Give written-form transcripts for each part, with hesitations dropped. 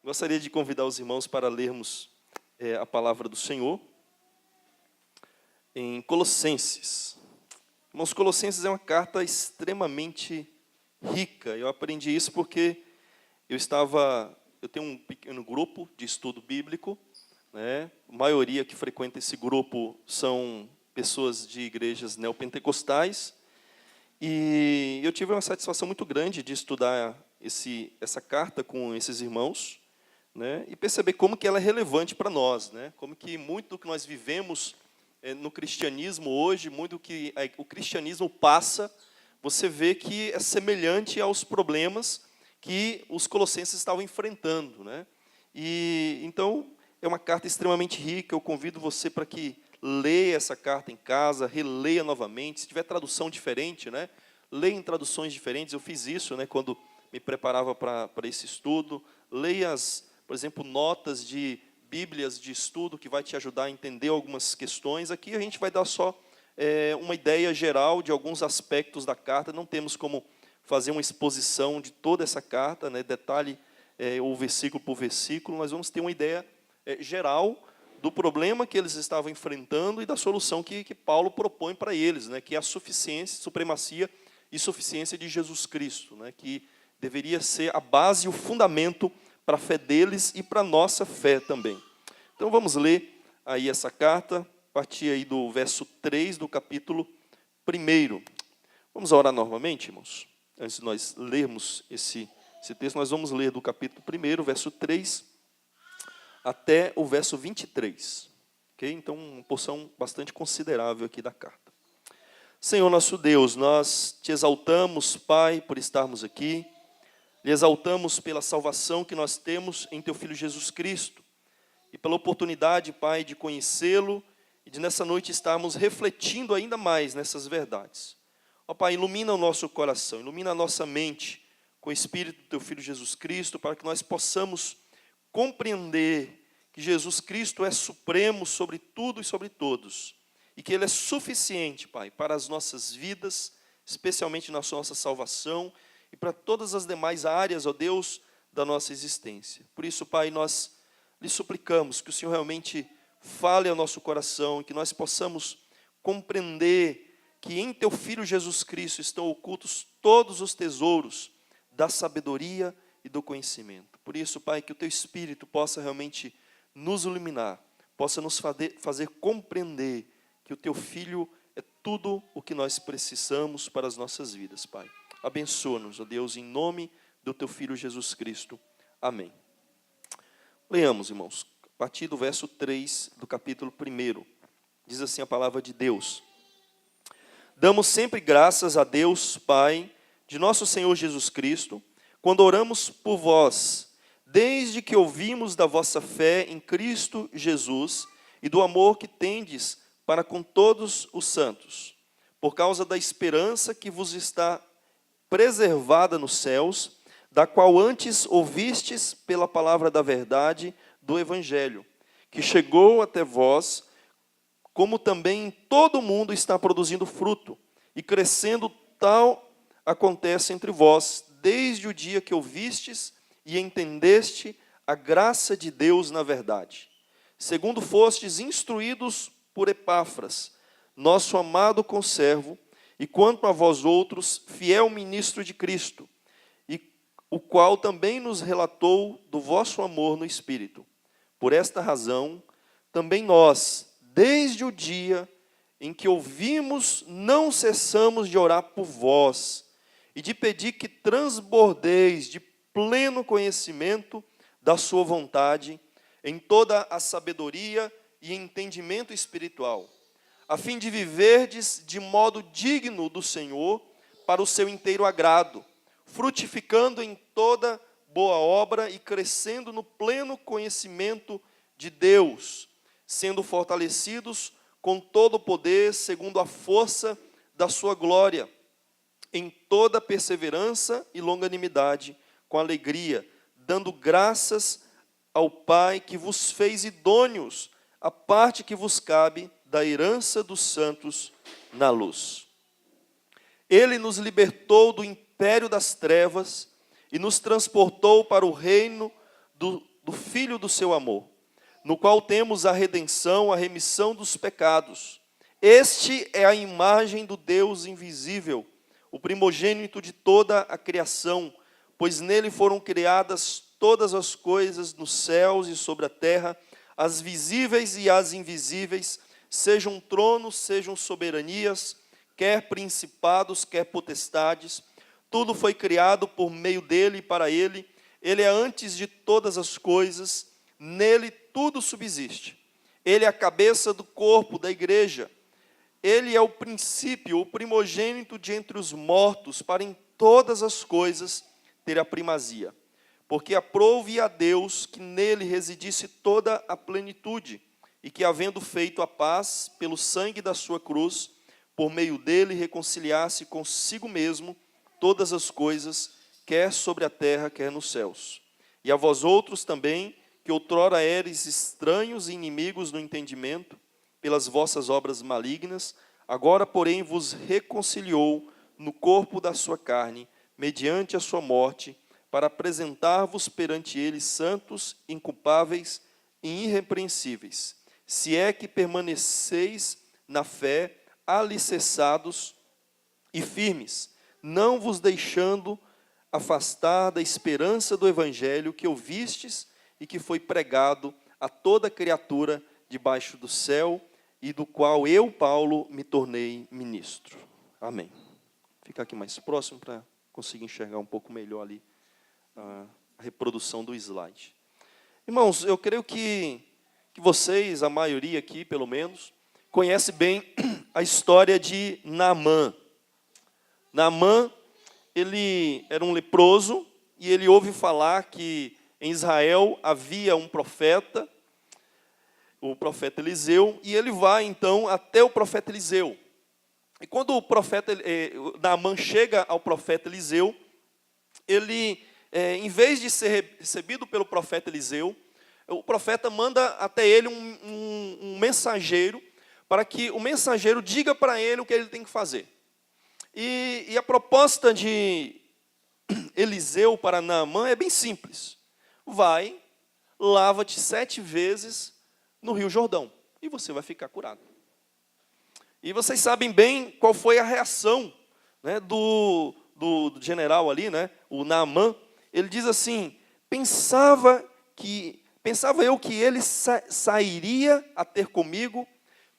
Gostaria de convidar os irmãos para lermos a palavra do Senhor em Colossenses. Irmãos, Colossenses é uma carta extremamente rica. Eu aprendi isso porque eu tenho um pequeno grupo de estudo bíblico, né? A maioria que frequenta esse grupo são pessoas de igrejas neopentecostais, e eu tive uma satisfação muito grande de estudar essa carta com esses irmãos, né? E perceber como que ela é relevante para nós, né? Como que muito do que nós vivemos no cristianismo hoje, muito do que o cristianismo passa, você vê que é semelhante aos problemas que os colossenses estavam enfrentando, né? E então é uma carta extremamente rica. Eu convido você para que leia essa carta em casa, releia novamente. Se tiver tradução diferente, né? Leia em traduções diferentes. Eu fiz isso, né, quando me preparava para esse estudo. Leia por exemplo, notas de bíblias de estudo que vai te ajudar a entender algumas questões. Aqui a gente vai dar só uma ideia geral de alguns aspectos da carta. Não temos como fazer uma exposição de toda essa carta, né, detalhe ou versículo por versículo. Nós vamos ter uma ideia geral do problema que eles estavam enfrentando e da solução que Paulo propõe para eles, né, que é a suficiência, supremacia e suficiência de Jesus Cristo, né, que deveria ser a base e o fundamento para a fé deles e para a nossa fé também. Então vamos ler aí essa carta, a partir aí do verso 3 do capítulo 1. Vamos orar novamente, irmãos? Antes de nós lermos esse texto, nós vamos ler do capítulo 1, verso 3, até o verso 23. Okay? Então, uma porção bastante considerável aqui da carta. Senhor nosso Deus, nós te exaltamos, Pai, por estarmos aqui. Lhe exaltamos pela salvação que nós temos em Teu Filho Jesus Cristo. E pela oportunidade, Pai, de conhecê-lo e de nessa noite estarmos refletindo ainda mais nessas verdades. Ó Pai, ilumina o nosso coração, ilumina a nossa mente com o Espírito do Teu Filho Jesus Cristo, para que nós possamos compreender que Jesus Cristo é supremo sobre tudo e sobre todos. E que Ele é suficiente, Pai, para as nossas vidas, especialmente na nossa salvação, e para todas as demais áreas, ó Deus, da nossa existência. Por isso, Pai, nós lhe suplicamos que o Senhor realmente fale ao nosso coração, e que nós possamos compreender que em Teu Filho Jesus Cristo estão ocultos todos os tesouros da sabedoria e do conhecimento. Por isso, Pai, que o Teu Espírito possa realmente nos iluminar, possa nos fazer compreender que o Teu Filho é tudo o que nós precisamos para as nossas vidas, Pai. Abençoa-nos, ó Deus, em nome do Teu Filho Jesus Cristo. Amém. Leamos, irmãos, a partir do verso 3 do capítulo 1. Diz assim a palavra de Deus. Damos sempre graças a Deus, Pai, de nosso Senhor Jesus Cristo, quando oramos por vós, desde que ouvimos da vossa fé em Cristo Jesus e do amor que tendes para com todos os santos, por causa da esperança que vos está preservada nos céus, da qual antes ouvistes pela palavra da verdade do Evangelho, que chegou até vós, como também em todo o mundo está produzindo fruto, e crescendo tal acontece entre vós, desde o dia que ouvistes e entendeste a graça de Deus na verdade, segundo fostes instruídos por Epáfras, nosso amado conservo, e quanto a vós outros, fiel ministro de Cristo, e o qual também nos relatou do vosso amor no Espírito. Por esta razão, também nós, desde o dia em que ouvimos, não cessamos de orar por vós, e de pedir que transbordeis de pleno conhecimento da sua vontade, em toda a sabedoria e entendimento espiritual, a fim de viverdes de modo digno do Senhor, para o seu inteiro agrado, frutificando em toda boa obra e crescendo no pleno conhecimento de Deus, sendo fortalecidos com todo o poder, segundo a força da sua glória, em toda perseverança e longanimidade, com alegria, dando graças ao Pai que vos fez idôneos, a parte que vos cabe da herança dos santos na luz. Ele nos libertou do império das trevas e nos transportou para o reino do Filho do seu amor, no qual temos a redenção, a remissão dos pecados. Este é a imagem do Deus invisível, o primogênito de toda a criação, pois nele foram criadas todas as coisas nos céus e sobre a terra, as visíveis e as invisíveis, sejam tronos, sejam soberanias, quer principados, quer potestades. Tudo foi criado por meio dele e para ele. Ele é antes de todas as coisas, nele tudo subsiste. Ele é a cabeça do corpo, da igreja. Ele é o princípio, o primogênito de entre os mortos, para em todas as coisas ter a primazia. Porque aprouve a Deus que nele residisse toda a plenitude, e que, havendo feito a paz pelo sangue da sua cruz, por meio dele reconciliasse consigo mesmo todas as coisas, quer sobre a terra, quer nos céus. E a vós outros também, que outrora eres estranhos e inimigos no entendimento, pelas vossas obras malignas, agora, porém, vos reconciliou no corpo da sua carne, mediante a sua morte, para apresentar-vos perante ele santos, inculpáveis e irrepreensíveis, se é que permaneceis na fé, alicerçados e firmes, não vos deixando afastar da esperança do evangelho que ouvistes e que foi pregado a toda criatura debaixo do céu, e do qual eu, Paulo, me tornei ministro. Amém. Ficar aqui mais próximo para conseguir enxergar um pouco melhor ali a reprodução do slide. Irmãos, eu creio que vocês, a maioria aqui, pelo menos, conhece bem a história de Naamã. Naamã, ele era um leproso, e ele ouve falar que em Israel havia um profeta, o profeta Eliseu, e ele vai então até o profeta Eliseu. E quando o profeta Naamã chega ao profeta Eliseu, ele, em vez de ser recebido pelo profeta Eliseu, o profeta manda até ele um mensageiro, para que o mensageiro diga para ele o que ele tem que fazer. E a proposta de Eliseu para Naamã é bem simples. Vai, lava-te 7 vezes no Rio Jordão, e você vai ficar curado. E vocês sabem bem qual foi a reação, né, do general ali, né, o Naamã. Ele diz assim: pensava eu que ele sairia a ter comigo,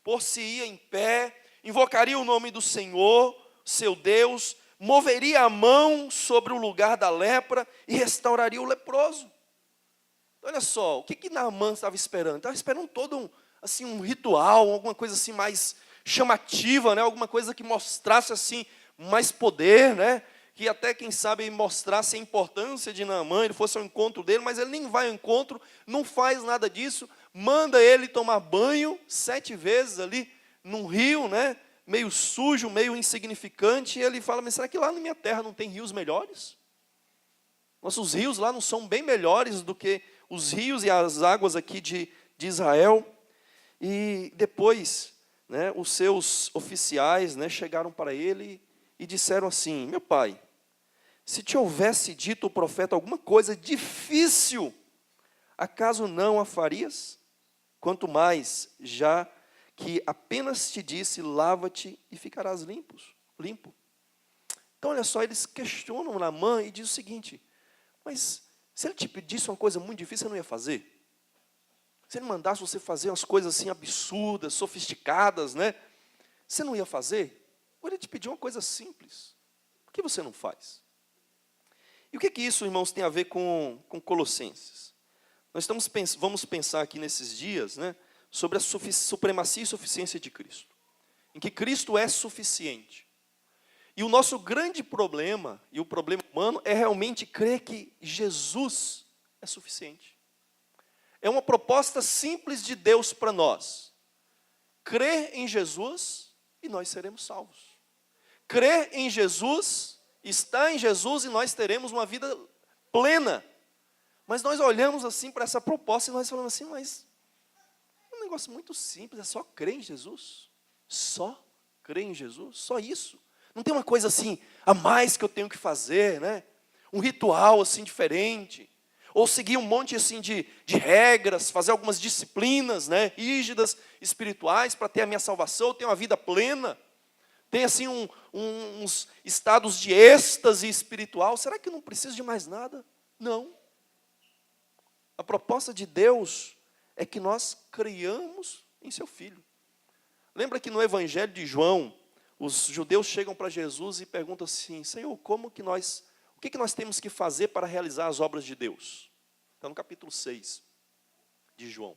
por-se-ia em pé, invocaria o nome do Senhor, seu Deus, moveria a mão sobre o lugar da lepra e restauraria o leproso. Olha só, o que Naamã estava esperando? Estava esperando todo um ritual, alguma coisa assim mais chamativa, né? Alguma coisa que mostrasse assim mais poder, né? Que até, quem sabe, mostrasse a importância de Naamã, ele fosse ao encontro dele, mas ele nem vai ao encontro, não faz nada disso, manda ele tomar banho 7 vezes ali num rio, né? Meio sujo, meio insignificante, e ele fala: mas será que lá na minha terra não tem rios melhores? Nossos rios lá não são bem melhores do que os rios e as águas aqui de Israel? E depois, né, os seus oficiais, né, chegaram para ele e disseram assim: meu pai, se te houvesse dito o profeta alguma coisa difícil, acaso não a farias? Quanto mais, já que apenas te disse: lava-te e ficarás limpo. Então, olha só, eles questionam Naamã e diz o seguinte: mas se ele te pedisse uma coisa muito difícil, você não ia fazer? Se ele mandasse você fazer umas coisas assim absurdas, sofisticadas, né? Você não ia fazer? Ou ele te pediu uma coisa simples, por que você não faz? E o que isso, irmãos, tem a ver com Colossenses? Nós vamos pensar aqui nesses dias, né, sobre a supremacia e suficiência de Cristo, em que Cristo é suficiente. E o nosso grande problema, e o problema humano, é realmente crer que Jesus é suficiente. É uma proposta simples de Deus para nós. Crer em Jesus e nós seremos salvos. Crer em Jesus, estar em Jesus e nós teremos uma vida plena. Mas nós olhamos assim para essa proposta e nós falamos assim: mas é um negócio muito simples, é só crer em Jesus. Só crer em Jesus, só isso. Não tem uma coisa assim a mais que eu tenho que fazer, né? Um ritual assim diferente. ou seguir um monte assim de regras, fazer algumas disciplinas, né, rígidas, espirituais, para ter a minha salvação, ter uma vida plena, ter assim uns estados de êxtase espiritual. Será que eu não preciso de mais nada? Não. A proposta de Deus é que nós creiamos em seu Filho. Lembra que no Evangelho de João, os judeus chegam para Jesus e perguntam assim: Senhor, o que nós temos que fazer para realizar as obras de Deus? Está no capítulo 6 de João.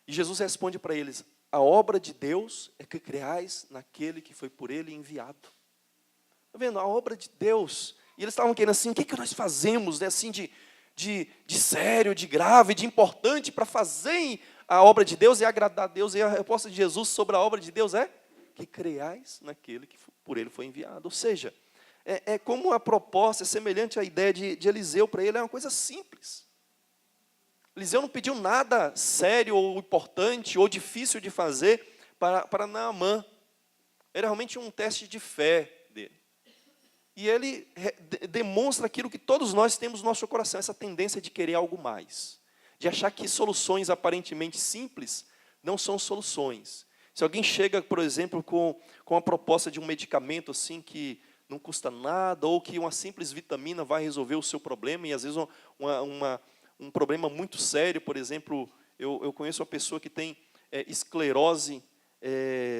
E Jesus responde para eles: a obra de Deus é que creais naquele que foi por ele enviado. Está vendo? A obra de Deus. E eles estavam querendo assim: o que nós fazemos, né, assim, de sério, de grave, de importante para fazer a obra de Deus e agradar a Deus? E a resposta de Jesus sobre a obra de Deus é que creais naquele que por ele foi enviado. Ou seja, é como a proposta é semelhante à ideia de Eliseu. Para ele é uma coisa simples. Eliseu não pediu nada sério ou importante ou difícil de fazer para Naamã. Era realmente um teste de fé dele. E ele demonstra aquilo que todos nós temos no nosso coração, essa tendência de querer algo mais, de achar que soluções aparentemente simples não são soluções. Se alguém chega, por exemplo, com a proposta de um medicamento assim que não custa nada, ou que uma simples vitamina vai resolver o seu problema, e às vezes um problema muito sério, por exemplo, eu conheço uma pessoa que tem esclerose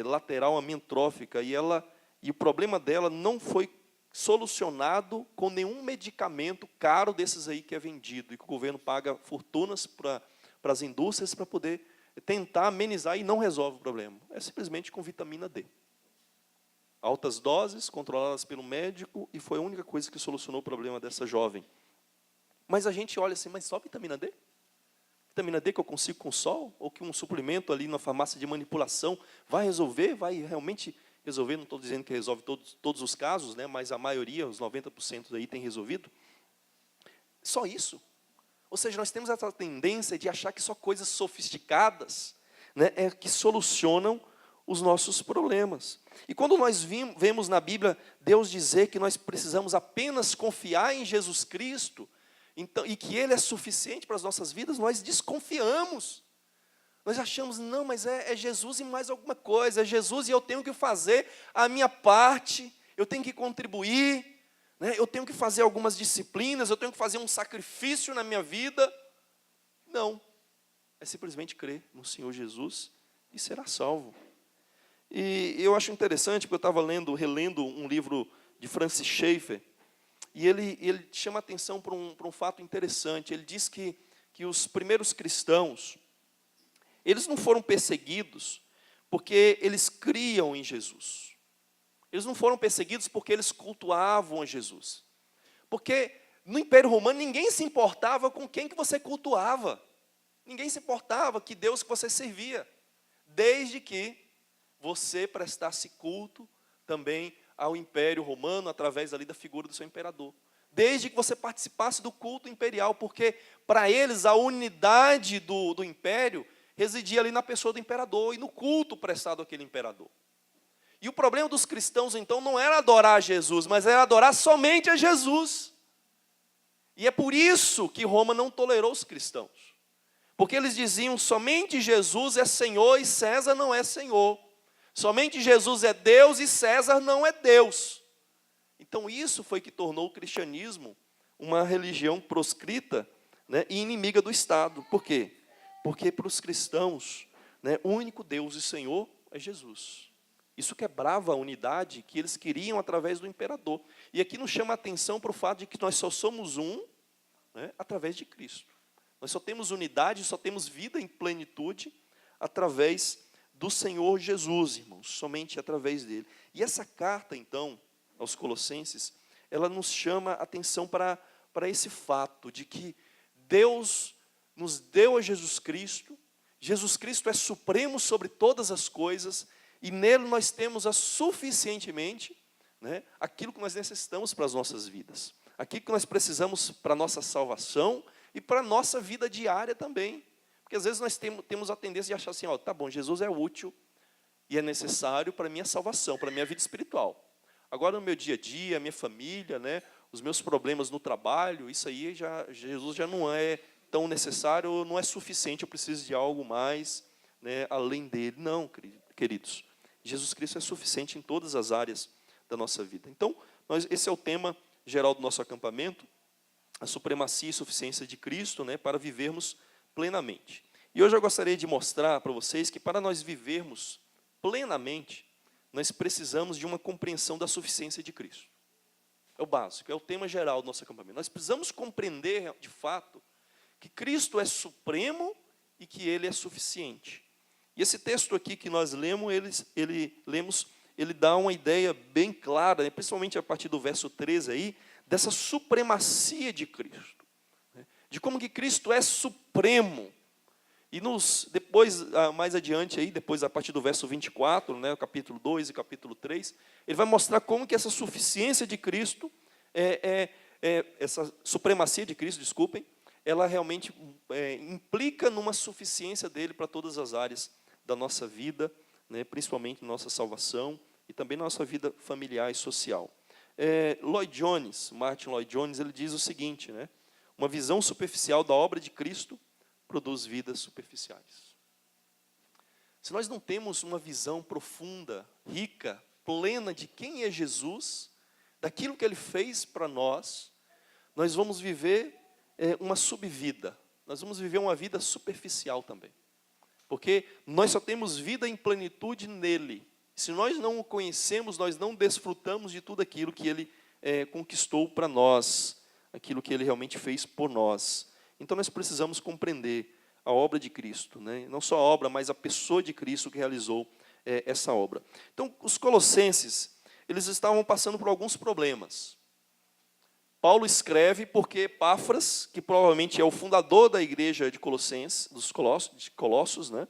lateral amiotrófica, e o problema dela não foi solucionado com nenhum medicamento caro desses aí que é vendido, e que o governo paga fortunas para as indústrias para poder tentar amenizar, e não resolve o problema. É simplesmente com vitamina D. Altas doses, controladas pelo médico, e foi a única coisa que solucionou o problema dessa jovem. Mas a gente olha assim: mas só vitamina D? Vitamina D que eu consigo com sol? Ou que um suplemento ali na farmácia de manipulação vai resolver? Vai realmente resolver? Não estou dizendo que resolve todos os casos, né, mas a maioria, os 90% aí, tem resolvido. Só isso? Ou seja, nós temos essa tendência de achar que só coisas sofisticadas, né, que solucionam os nossos problemas. E quando nós vemos na Bíblia Deus dizer que nós precisamos apenas confiar em Jesus Cristo, então, e que Ele é suficiente para as nossas vidas, nós desconfiamos. Nós achamos: não, mas é Jesus e mais alguma coisa, é Jesus e eu tenho que fazer a minha parte, eu tenho que contribuir, né, eu tenho que fazer algumas disciplinas, eu tenho que fazer um sacrifício na minha vida. Não, é simplesmente crer no Senhor Jesus e será salvo. E eu acho interessante, porque eu estava relendo um livro de Francis Schaeffer, e ele chama a atenção para um fato interessante. Ele diz que os primeiros cristãos, eles não foram perseguidos porque eles criam em Jesus. Eles não foram perseguidos porque eles cultuavam a Jesus. Porque no Império Romano ninguém se importava com quem que você cultuava. Ninguém se importava que Deus que você servia, desde que você prestasse culto também ao Império Romano, através ali da figura do seu imperador. Desde que você participasse do culto imperial, porque para eles a unidade do império residia ali na pessoa do imperador e no culto prestado àquele imperador. E o problema dos cristãos, então, não era adorar a Jesus, mas era adorar somente a Jesus. E é por isso que Roma não tolerou os cristãos. Porque eles diziam: somente Jesus é Senhor e César não é Senhor. Somente Jesus é Deus e César não é Deus. Então isso foi que tornou o cristianismo uma religião proscrita, né, e inimiga do Estado. Por quê? Porque para os cristãos, né, o único Deus e Senhor é Jesus. Isso quebrava a unidade que eles queriam através do imperador. E aqui nos chama a atenção para o fato de que nós só somos um, né, através de Cristo. Nós só temos unidade, só temos vida em plenitude através do Senhor Jesus, irmãos, somente através dele. E essa carta, então, aos Colossenses, ela nos chama a atenção para esse fato de que Deus nos deu a Jesus Cristo é supremo sobre todas as coisas, e nele nós temos suficientemente, né, aquilo que nós necessitamos para as nossas vidas, aquilo que nós precisamos para a nossa salvação e para a nossa vida diária também. Porque às vezes nós temos a tendência de achar assim: tá bom, Jesus é útil e é necessário para a minha salvação, para a minha vida espiritual. Agora no meu dia a dia, a minha família, né, os meus problemas no trabalho, isso aí Jesus já não é tão necessário, não é suficiente, eu preciso de algo mais, né, além dele. Não, queridos, Jesus Cristo é suficiente em todas as áreas da nossa vida. Então, esse é o tema geral do nosso acampamento, a supremacia e suficiência de Cristo, né, para vivermos plenamente. E hoje eu gostaria de mostrar para vocês que para nós vivermos plenamente, nós precisamos de uma compreensão da suficiência de Cristo. É o básico, é o tema geral do nosso acampamento. Nós precisamos compreender, de fato, que Cristo é supremo e que Ele é suficiente. E esse texto aqui que nós lemos, ele dá uma ideia bem clara, né, principalmente a partir do verso 13 aí, dessa supremacia de Cristo, né, de como que Cristo é supremo. E depois, mais adiante, aí, depois a partir do verso 24, né, o capítulo 2 e capítulo 3, ele vai mostrar como que essa suficiência de Cristo, essa supremacia de Cristo, desculpem, ela realmente implica numa suficiência dele para todas as áreas da nossa vida, né, principalmente na nossa salvação e também na nossa vida familiar e social. Martin Lloyd Jones, ele diz o seguinte, né, uma visão superficial da obra de Cristo produz vidas superficiais. Se nós não temos uma visão profunda, rica, plena de quem é Jesus, daquilo que Ele fez para nós vamos viver uma subvida. Nós vamos viver uma vida superficial também. Porque nós só temos vida em plenitude nele. Se nós não o conhecemos, nós não desfrutamos de tudo aquilo que Ele conquistou para nós, aquilo que Ele realmente fez por nós. Então nós precisamos compreender a obra de Cristo, né? Não só a obra, mas a pessoa de Cristo que realizou essa obra. Então, os colossenses, eles estavam passando por alguns problemas. Paulo escreve porque Epáfras, que provavelmente é o fundador da igreja de Colossenses, de Colossos, né?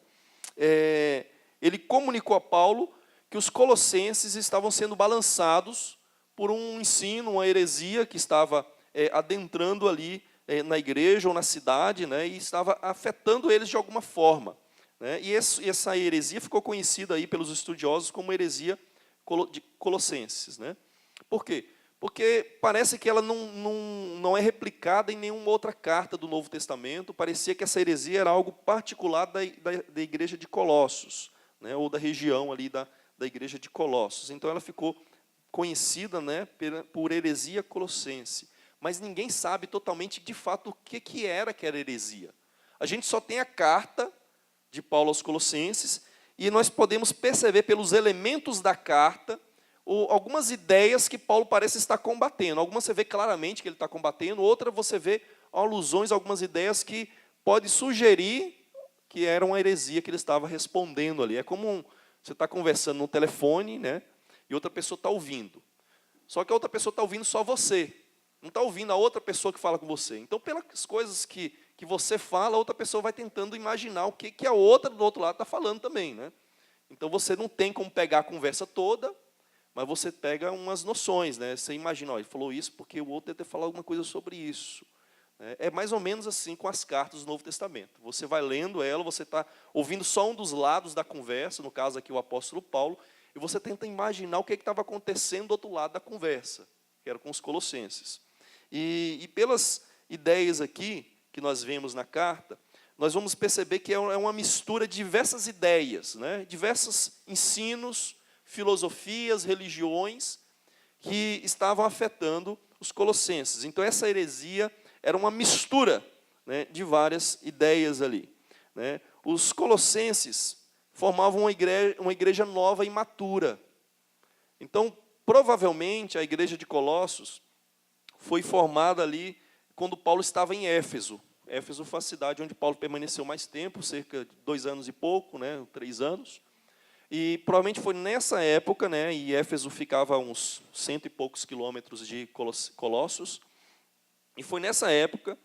Ele comunicou a Paulo que os colossenses estavam sendo balançados por um ensino, uma heresia que estava adentrando ali na igreja ou na cidade, né, e estava afetando eles de alguma forma, né, e essa heresia ficou conhecida aí pelos estudiosos como heresia de Colossenses, né? Por quê? Porque parece que ela não é replicada em nenhuma outra carta do Novo Testamento. Parecia que essa heresia era algo particular da igreja de Colossos, né, ou da região ali da igreja de Colossos. Então ela ficou conhecida, né, por heresia colossense. Mas ninguém sabe totalmente, de fato, o que era aquela heresia. A gente só tem a carta de Paulo aos Colossenses, e nós podemos perceber pelos elementos da carta algumas ideias que Paulo parece estar combatendo. Algumas você vê claramente que ele está combatendo, outra você vê alusões, algumas ideias que pode sugerir que era uma heresia que ele estava respondendo ali. É como você está conversando no telefone, né, e outra pessoa está ouvindo. Só que a outra pessoa está ouvindo só você. Não está ouvindo a outra pessoa que fala com você. Então, pelas coisas que você fala, a outra pessoa vai tentando imaginar o que a outra do outro lado está falando também, né? Então, você não tem como pegar a conversa toda, mas você pega umas noções, né? Você imagina, ó, ele falou isso porque o outro deve ter falado alguma coisa sobre isso. É mais ou menos assim com as cartas do Novo Testamento. Você vai lendo ela, você está ouvindo só um dos lados da conversa, no caso aqui o apóstolo Paulo, e você tenta imaginar o que estava acontecendo do outro lado da conversa, que era com os colossenses. E pelas ideias aqui, que nós vemos na carta, nós vamos perceber que é uma mistura de diversas ideias, né? Diversos ensinos, filosofias, religiões, que estavam afetando os colossenses. Então, essa heresia era uma mistura, né, de várias ideias ali, né? Os colossenses formavam uma igreja nova e matura. Então, provavelmente, a igreja de Colossos foi formada ali quando Paulo estava em Éfeso. Éfeso foi a cidade onde Paulo permaneceu mais tempo, cerca de 2 anos e pouco, né, 3 anos. E provavelmente foi nessa época, né, e Éfeso ficava a uns 100 e poucos quilômetros de Colossos. E foi nessa época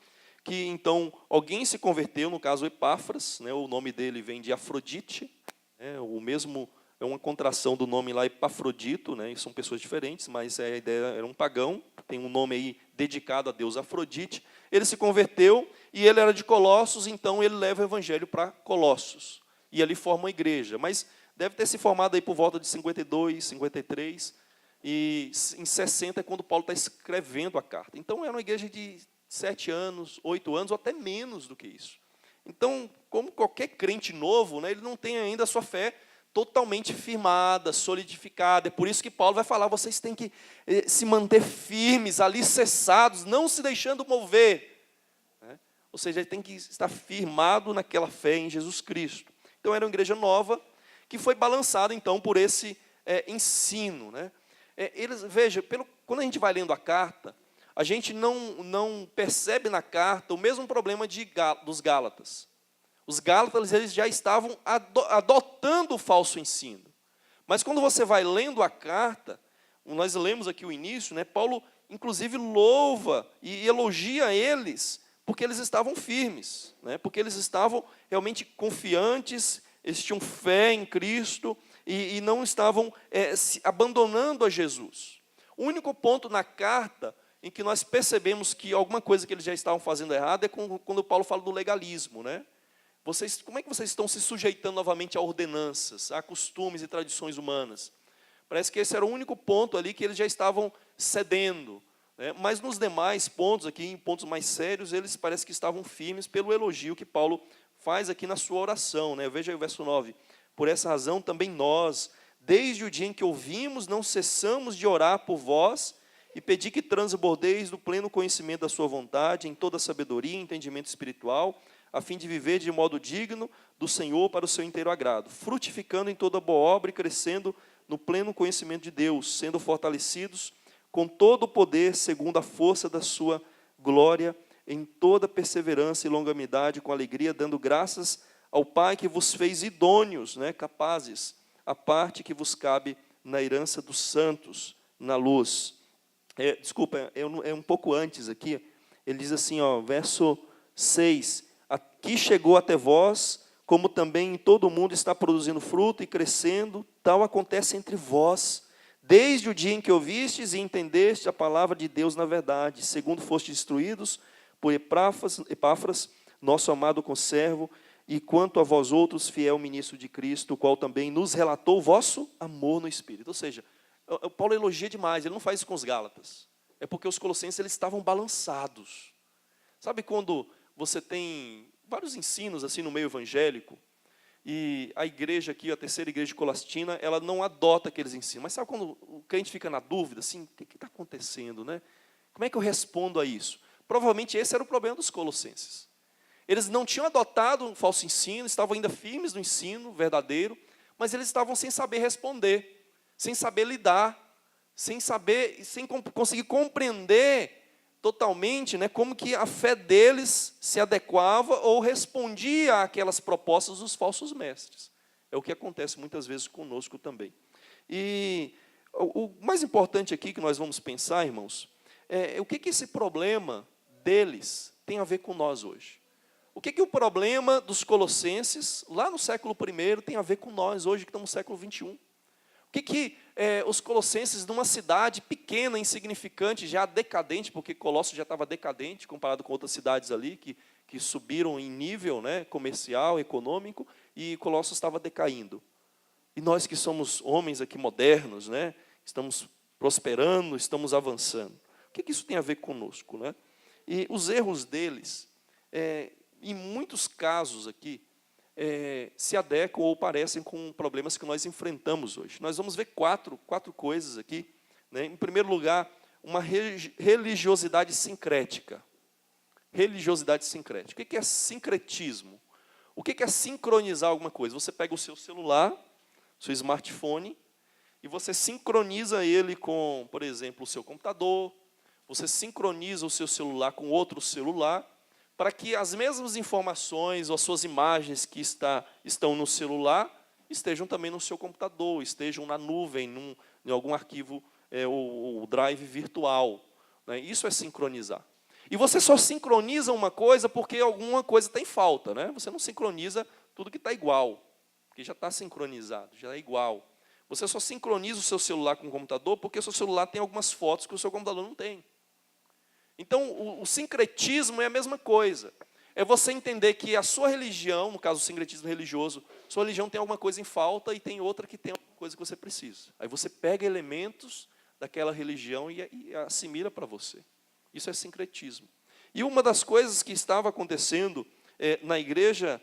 que, então, alguém se converteu, no caso Epáfras, né, o nome dele vem de Afrodite, né, o mesmo é uma contração do nome lá Epafrodito, né, são pessoas diferentes, mas a ideia era um pagão, tem um nome aí dedicado a Deus Afrodite. Ele se converteu e ele era de Colossos, então ele leva o evangelho para Colossos. E ali forma uma igreja, mas deve ter se formado aí por volta de 52, 53. e em 60 é quando Paulo está escrevendo a carta. Então, era uma igreja de 7 anos, 8 anos, ou até menos do que isso. Então, como qualquer crente novo, né, ele não tem ainda a sua fé totalmente firmada, solidificada. É por isso que Paulo vai falar, vocês têm que se manter firmes, alicerçados, não se deixando mover. Né? Ou seja, ele tem que estar firmado naquela fé em Jesus Cristo. Então, era uma igreja nova, que foi balançada, então, por esse ensino. Né? Veja, quando a gente vai lendo a carta, a gente não percebe na carta o mesmo problema dos Gálatas. Os Gálatas eles já estavam adotando o falso ensino. Mas quando você vai lendo a carta, nós lemos aqui o início, né, Paulo, inclusive, louva e elogia eles, porque eles estavam firmes, né, porque eles estavam realmente confiantes, eles tinham fé em Cristo e não estavam abandonando a Jesus. O único ponto na carta em que nós percebemos que alguma coisa que eles já estavam fazendo errado é quando Paulo fala do legalismo. Né? Como é que vocês estão se sujeitando novamente a ordenanças, a costumes e tradições humanas? Parece que esse era o único ponto ali que eles já estavam cedendo. Né? Mas nos demais pontos aqui, em pontos mais sérios, eles parece que estavam firmes pelo elogio que Paulo faz aqui na sua oração. Né? Veja aí o verso 9. Por essa razão também nós, desde o dia em que ouvimos, não cessamos de orar por vós e pedir que transbordeis no pleno conhecimento da sua vontade, em toda sabedoria e entendimento espiritual, a fim de viver de modo digno do Senhor para o seu inteiro agrado, frutificando em toda boa obra e crescendo no pleno conhecimento de Deus, sendo fortalecidos com todo o poder, segundo a força da sua glória, em toda perseverança e longanimidade, com alegria, dando graças ao Pai que vos fez idôneos, né, capazes, a parte que vos cabe na herança dos santos, na luz. Desculpa, é um pouco antes aqui, ele diz assim, ó, verso 6, aqui chegou até vós, como também em todo o mundo está produzindo fruto e crescendo, tal acontece entre vós, desde o dia em que ouvistes e entendestes a palavra de Deus na verdade, segundo fostes instruídos por Epáfras, nosso amado conservo, e quanto a vós outros, fiel ministro de Cristo, o qual também nos relatou o vosso amor no Espírito. Ou seja, Paulo elogia demais, ele não faz isso com os Gálatas. É porque os colossenses eles estavam balançados. Sabe quando você tem vários ensinos assim no meio evangélico, e a igreja aqui, a terceira igreja de Colostina, ela não adota aqueles ensinos. Mas sabe quando o crente fica na dúvida, assim, o que está acontecendo, né? Como é que eu respondo a isso? Provavelmente esse era o problema dos colossenses. Eles não tinham adotado um falso ensino, estavam ainda firmes no ensino verdadeiro, mas eles estavam sem saber responder, sem saber lidar, sem conseguir compreender totalmente, né, como que a fé deles se adequava ou respondia àquelas propostas dos falsos mestres. É o que acontece muitas vezes conosco também. E o mais importante aqui que nós vamos pensar, irmãos, é o que esse problema deles tem a ver com nós hoje. O que o problema dos colossenses, lá no século I, tem a ver com nós hoje, que estamos no século XXI? O que os colossenses, numa cidade pequena, insignificante, já decadente, porque Colossos já estava decadente, comparado com outras cidades ali, que subiram em nível, né, comercial, econômico, e Colossos estava decaindo. E nós que somos homens aqui modernos, né, estamos prosperando, estamos avançando. O que isso tem a ver conosco? Né? E os erros deles, em muitos casos aqui, se adequam ou parecem com problemas que nós enfrentamos hoje. Nós vamos ver quatro coisas aqui. Né? Em primeiro lugar, uma religiosidade sincrética. Religiosidade sincrética. O que é sincretismo? O que é sincronizar alguma coisa? Você pega o seu celular, seu smartphone, e você sincroniza ele com, por exemplo, o seu computador, você sincroniza o seu celular com outro celular, para que as mesmas informações ou as suas imagens que estão no celular estejam também no seu computador, estejam na nuvem, em algum arquivo ou drive virtual. Né? Isso é sincronizar. E você só sincroniza uma coisa porque alguma coisa está em falta. Né? Você não sincroniza tudo que está igual, porque já está sincronizado, já é igual. Você só sincroniza o seu celular com o computador porque o seu celular tem algumas fotos que o seu computador não tem. Então, o sincretismo é a mesma coisa. É você entender que a sua religião, no caso o sincretismo religioso, sua religião tem alguma coisa em falta e tem outra que tem alguma coisa que você precisa. Aí você pega elementos daquela religião e assimila para você. Isso é sincretismo. E uma das coisas que estava acontecendo na igreja,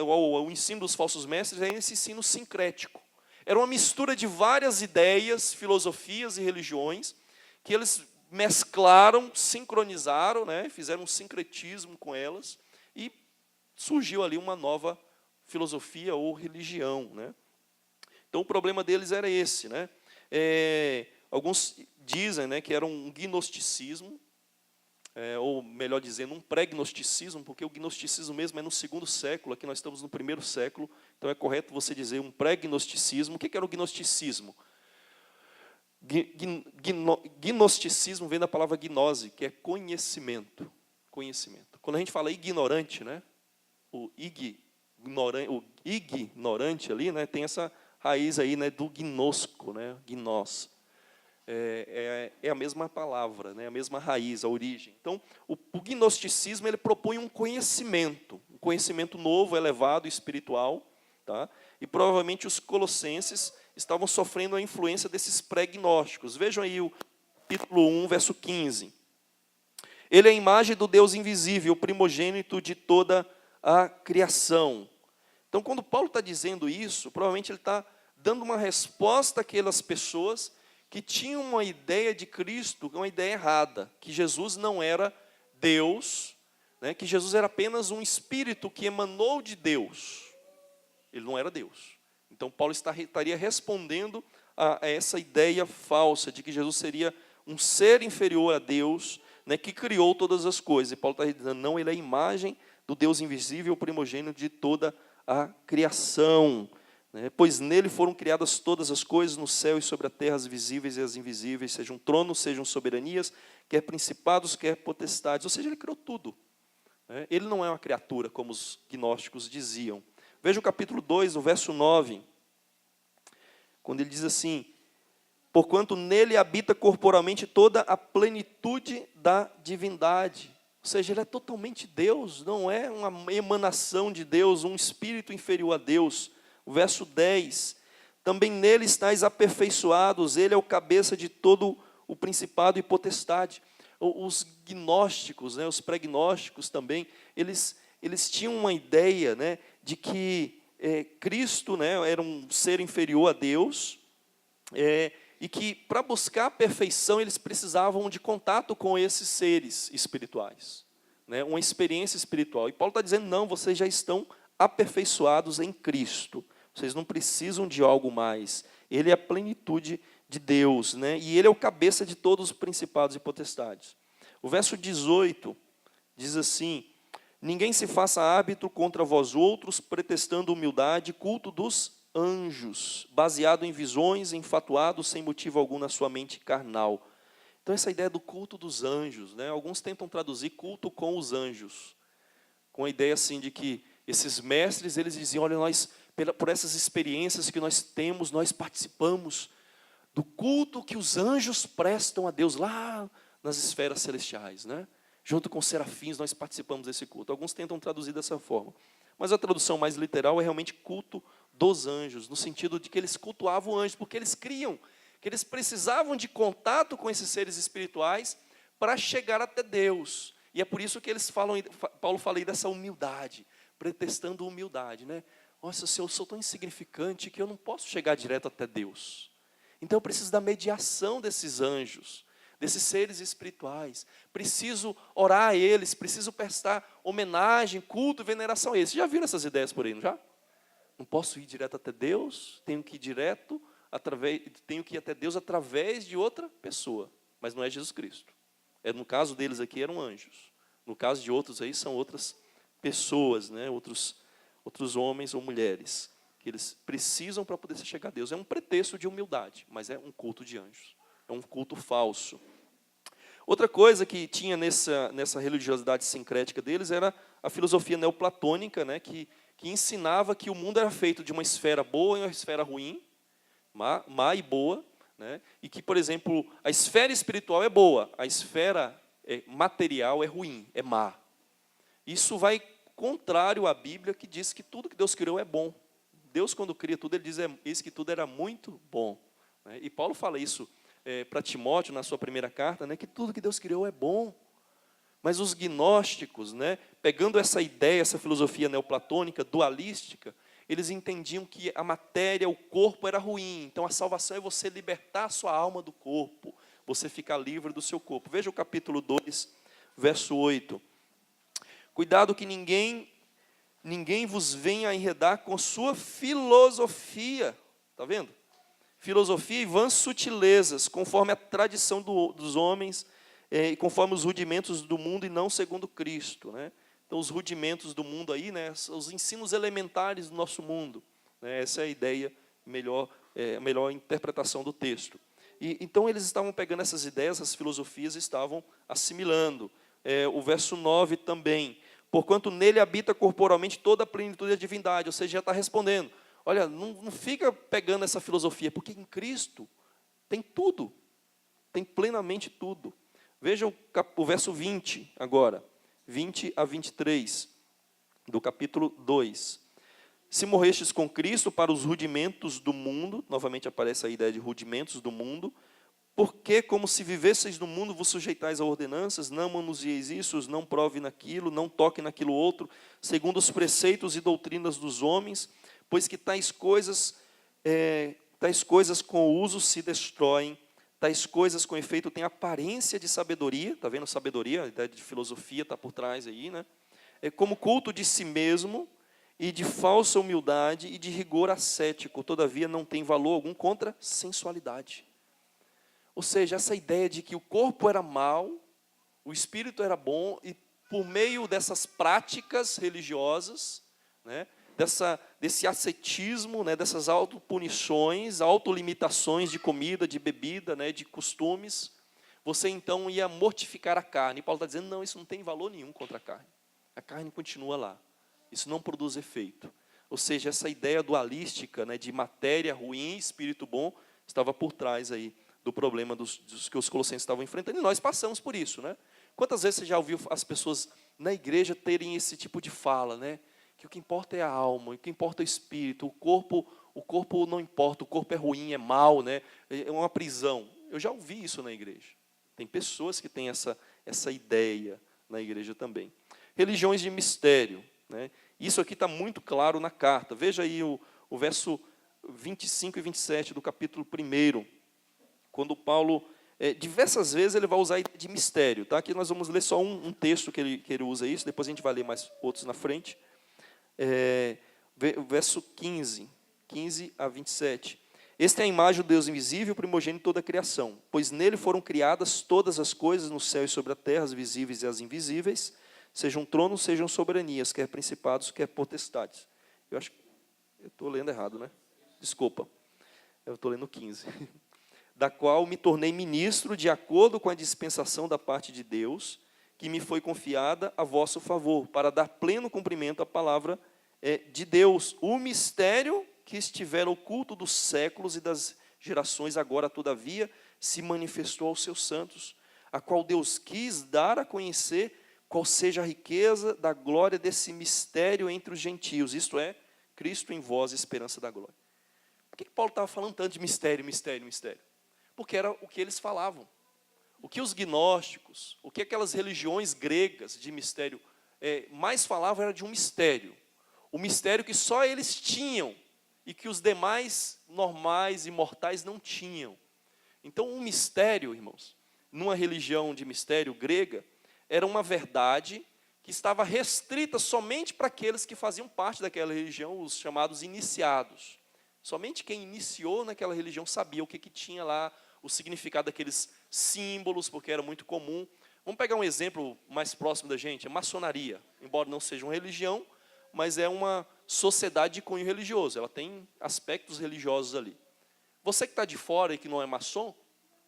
o ensino dos falsos mestres, é esse ensino sincrético. Era uma mistura de várias ideias, filosofias e religiões, que eles mesclaram, sincronizaram, né, fizeram um sincretismo com elas, e surgiu ali uma nova filosofia ou religião, né? Então o problema deles era esse, né? Alguns dizem, né, que era um gnosticismo, ou melhor dizendo, um pré-gnosticismo, porque o gnosticismo mesmo é no 2º século, aqui nós estamos no 1º século, então é correto você dizer um pré-gnosticismo. O que era o gnosticismo? Gnosticismo vem da palavra gnose, que é conhecimento. Conhecimento. Quando a gente fala ignorante, né, o ignorante ali, né, tem essa raiz aí, né, do gnosco, né, gnós. É a mesma palavra, né, a mesma raiz, a origem. Então, o gnosticismo ele propõe um conhecimento novo, elevado, espiritual, tá? E provavelmente os colossenses estavam sofrendo a influência desses pré-gnósticos. Vejam aí o capítulo 1, verso 15. Ele é a imagem do Deus invisível, o primogênito de toda a criação. Então, quando Paulo está dizendo isso, provavelmente ele está dando uma resposta àquelas pessoas que tinham uma ideia de Cristo, uma ideia errada, que Jesus não era Deus, né, que Jesus era apenas um espírito que emanou de Deus. Ele não era Deus. Então, Paulo estaria respondendo a essa ideia falsa de que Jesus seria um ser inferior a Deus, né, que criou todas as coisas. E Paulo está dizendo, não, ele é a imagem do Deus invisível, o primogênito de toda a criação. Pois nele foram criadas todas as coisas no céu e sobre a terra, as visíveis e as invisíveis, sejam tronos, sejam soberanias, quer principados, quer potestades. Ou seja, ele criou tudo. Ele não é uma criatura, como os gnósticos diziam. Veja o capítulo 2, o verso 9, quando ele diz assim, porquanto nele habita corporalmente toda a plenitude da divindade. Ou seja, ele é totalmente Deus, não é uma emanação de Deus, um espírito inferior a Deus. O verso 10, também nele estáis aperfeiçoados, ele é o cabeça de todo o principado e potestade. Os gnósticos, né, os pré-gnósticos também, eles tinham uma ideia, né, de que Cristo, né, era um ser inferior a Deus, e que para buscar a perfeição eles precisavam de contato com esses seres espirituais, né, uma experiência espiritual. E Paulo está dizendo, não, vocês já estão aperfeiçoados em Cristo. Vocês não precisam de algo mais. Ele é a plenitude de Deus, né? E ele é o cabeça de todos os principados e potestades. O verso 18 diz assim, ninguém se faça árbitro contra vós outros, pretextando humildade, culto dos anjos, baseado em visões, enfatuado, sem motivo algum na sua mente carnal. Então essa ideia do culto dos anjos, né? Alguns tentam traduzir culto com os anjos, com a ideia assim de que esses mestres, eles diziam, olha, nós, por essas experiências que nós temos, nós participamos do culto que os anjos prestam a Deus lá nas esferas celestiais, né? Junto com os serafins, nós participamos desse culto. Alguns tentam traduzir dessa forma. Mas a tradução mais literal é realmente culto dos anjos, no sentido de que eles cultuavam anjos, porque eles criam que eles precisavam de contato com esses seres espirituais para chegar até Deus. E é por isso que eles falam, Paulo fala aí dessa humildade, pretextando humildade, né? Nossa, se eu sou tão insignificante que eu não posso chegar direto até Deus. Então eu preciso da mediação desses anjos, desses seres espirituais. Preciso orar a eles, preciso prestar homenagem, culto e veneração a eles. Vocês já viram essas ideias por aí, não já? Não posso ir direto até Deus, tenho que ir até Deus através de outra pessoa, mas não é Jesus Cristo. No caso deles aqui eram anjos. No caso de outros aí são outras pessoas, né? outros homens ou mulheres, que eles precisam para poder chegar a Deus. É um pretexto de humildade, mas é um culto de anjos. É um culto falso. Outra coisa que tinha nessa religiosidade sincrética deles era a filosofia neoplatônica, né? que ensinava que o mundo era feito de uma esfera boa e uma esfera ruim, má e boa, né? E que, por exemplo, a esfera espiritual é boa, a esfera material é ruim, é má. Isso vai contrário à Bíblia, que diz que tudo que Deus criou é bom. Deus, quando cria tudo, ele diz, eis que tudo era muito bom. E Paulo fala isso para Timóteo, na sua primeira carta, né, que tudo que Deus criou é bom. Mas os gnósticos, né, pegando essa ideia, essa filosofia neoplatônica, dualística, eles entendiam que a matéria, o corpo era ruim. Então a salvação é você libertar a sua alma do corpo, você ficar livre do seu corpo. Veja o capítulo 2, verso 8. Cuidado que ninguém vos venha a enredar com sua filosofia. Está vendo? Filosofia e vãs sutilezas, conforme a tradição dos homens, e conforme os rudimentos do mundo e não segundo Cristo, né? Então, os rudimentos do mundo aí, né, os ensinos elementares do nosso mundo, né? Essa é a ideia, a melhor interpretação do texto. Então, eles estavam pegando essas ideias, essas filosofias, e estavam assimilando. O verso 9 também. Porquanto nele habita corporalmente toda a plenitude da divindade. Ou seja, já está respondendo. Olha, não fica pegando essa filosofia, porque em Cristo tem tudo. Tem plenamente tudo. Vejam o verso 20 agora. 20 a 23 do capítulo 2. Se morrestes com Cristo para os rudimentos do mundo, novamente aparece a ideia de rudimentos do mundo, porque como se vivesseis no mundo vos sujeitais a ordenanças, não manusieis isso, não prove naquilo, não toque naquilo outro, segundo os preceitos e doutrinas dos homens, pois que tais coisas com o uso se destroem, tais coisas com efeito têm aparência de sabedoria, está vendo sabedoria, a ideia de filosofia está por trás aí, né? Como culto de si mesmo, e de falsa humildade, e de rigor ascético, todavia não tem valor algum contra sensualidade. Ou seja, essa ideia de que o corpo era mau, o espírito era bom, e por meio dessas práticas religiosas, né, desse ascetismo, né, dessas autopunições, autolimitações de comida, de bebida, né, de costumes, você então ia mortificar a carne. E Paulo está dizendo, não, isso não tem valor nenhum contra a carne. A carne continua lá. Isso não produz efeito. Ou seja, essa ideia dualística, né, de matéria ruim e espírito bom, estava por trás aí do problema dos que os colossenses estavam enfrentando. E nós passamos por isso, né? Quantas vezes você já ouviu as pessoas na igreja terem esse tipo de fala, né? Que o que importa é a alma, o que importa é o espírito, o corpo não importa, o corpo é ruim, é mau, né? É uma prisão. Eu já ouvi isso na igreja. Tem pessoas que têm essa ideia na igreja também. Religiões de mistério, né? Isso aqui está muito claro na carta. Veja aí o verso 25 e 27 do capítulo 1, quando Paulo, diversas vezes ele vai usar a ideia de mistério. Tá? Aqui nós vamos ler só um texto que ele usa isso, depois a gente vai ler mais outros na frente. Verso 15 a 27. Esta é a imagem do Deus invisível, primogênito de toda a criação, pois nele foram criadas todas as coisas no céu e sobre a terra, as visíveis e as invisíveis, sejam tronos, sejam soberanias, quer principados, quer potestades. Eu acho que eu estou lendo errado, né? Desculpa, eu estou lendo 15. Da qual me tornei ministro de acordo com a dispensação da parte de Deus, que me foi confiada a vosso favor, para dar pleno cumprimento à palavra de Deus, o mistério que estiver oculto dos séculos e das gerações, agora, todavia, se manifestou aos seus santos, a qual Deus quis dar a conhecer qual seja a riqueza da glória desse mistério entre os gentios, isto é, Cristo em vós, esperança da glória. Por que Paulo estava falando tanto de mistério, mistério, mistério? Porque era o que eles falavam. O que os gnósticos, o que aquelas religiões gregas de mistério mais falavam era de um mistério. O mistério que só eles tinham e que os demais normais e mortais não tinham. Então, um mistério, irmãos, numa religião de mistério grega, era uma verdade que estava restrita somente para aqueles que faziam parte daquela religião, os chamados iniciados. Somente quem iniciou naquela religião sabia o que tinha lá, o significado daqueles símbolos, porque era muito comum. Vamos pegar um exemplo mais próximo da gente, a maçonaria. Embora não seja uma religião, mas é uma sociedade de cunho religioso. Ela tem aspectos religiosos ali. Você que está de fora e que não é maçom,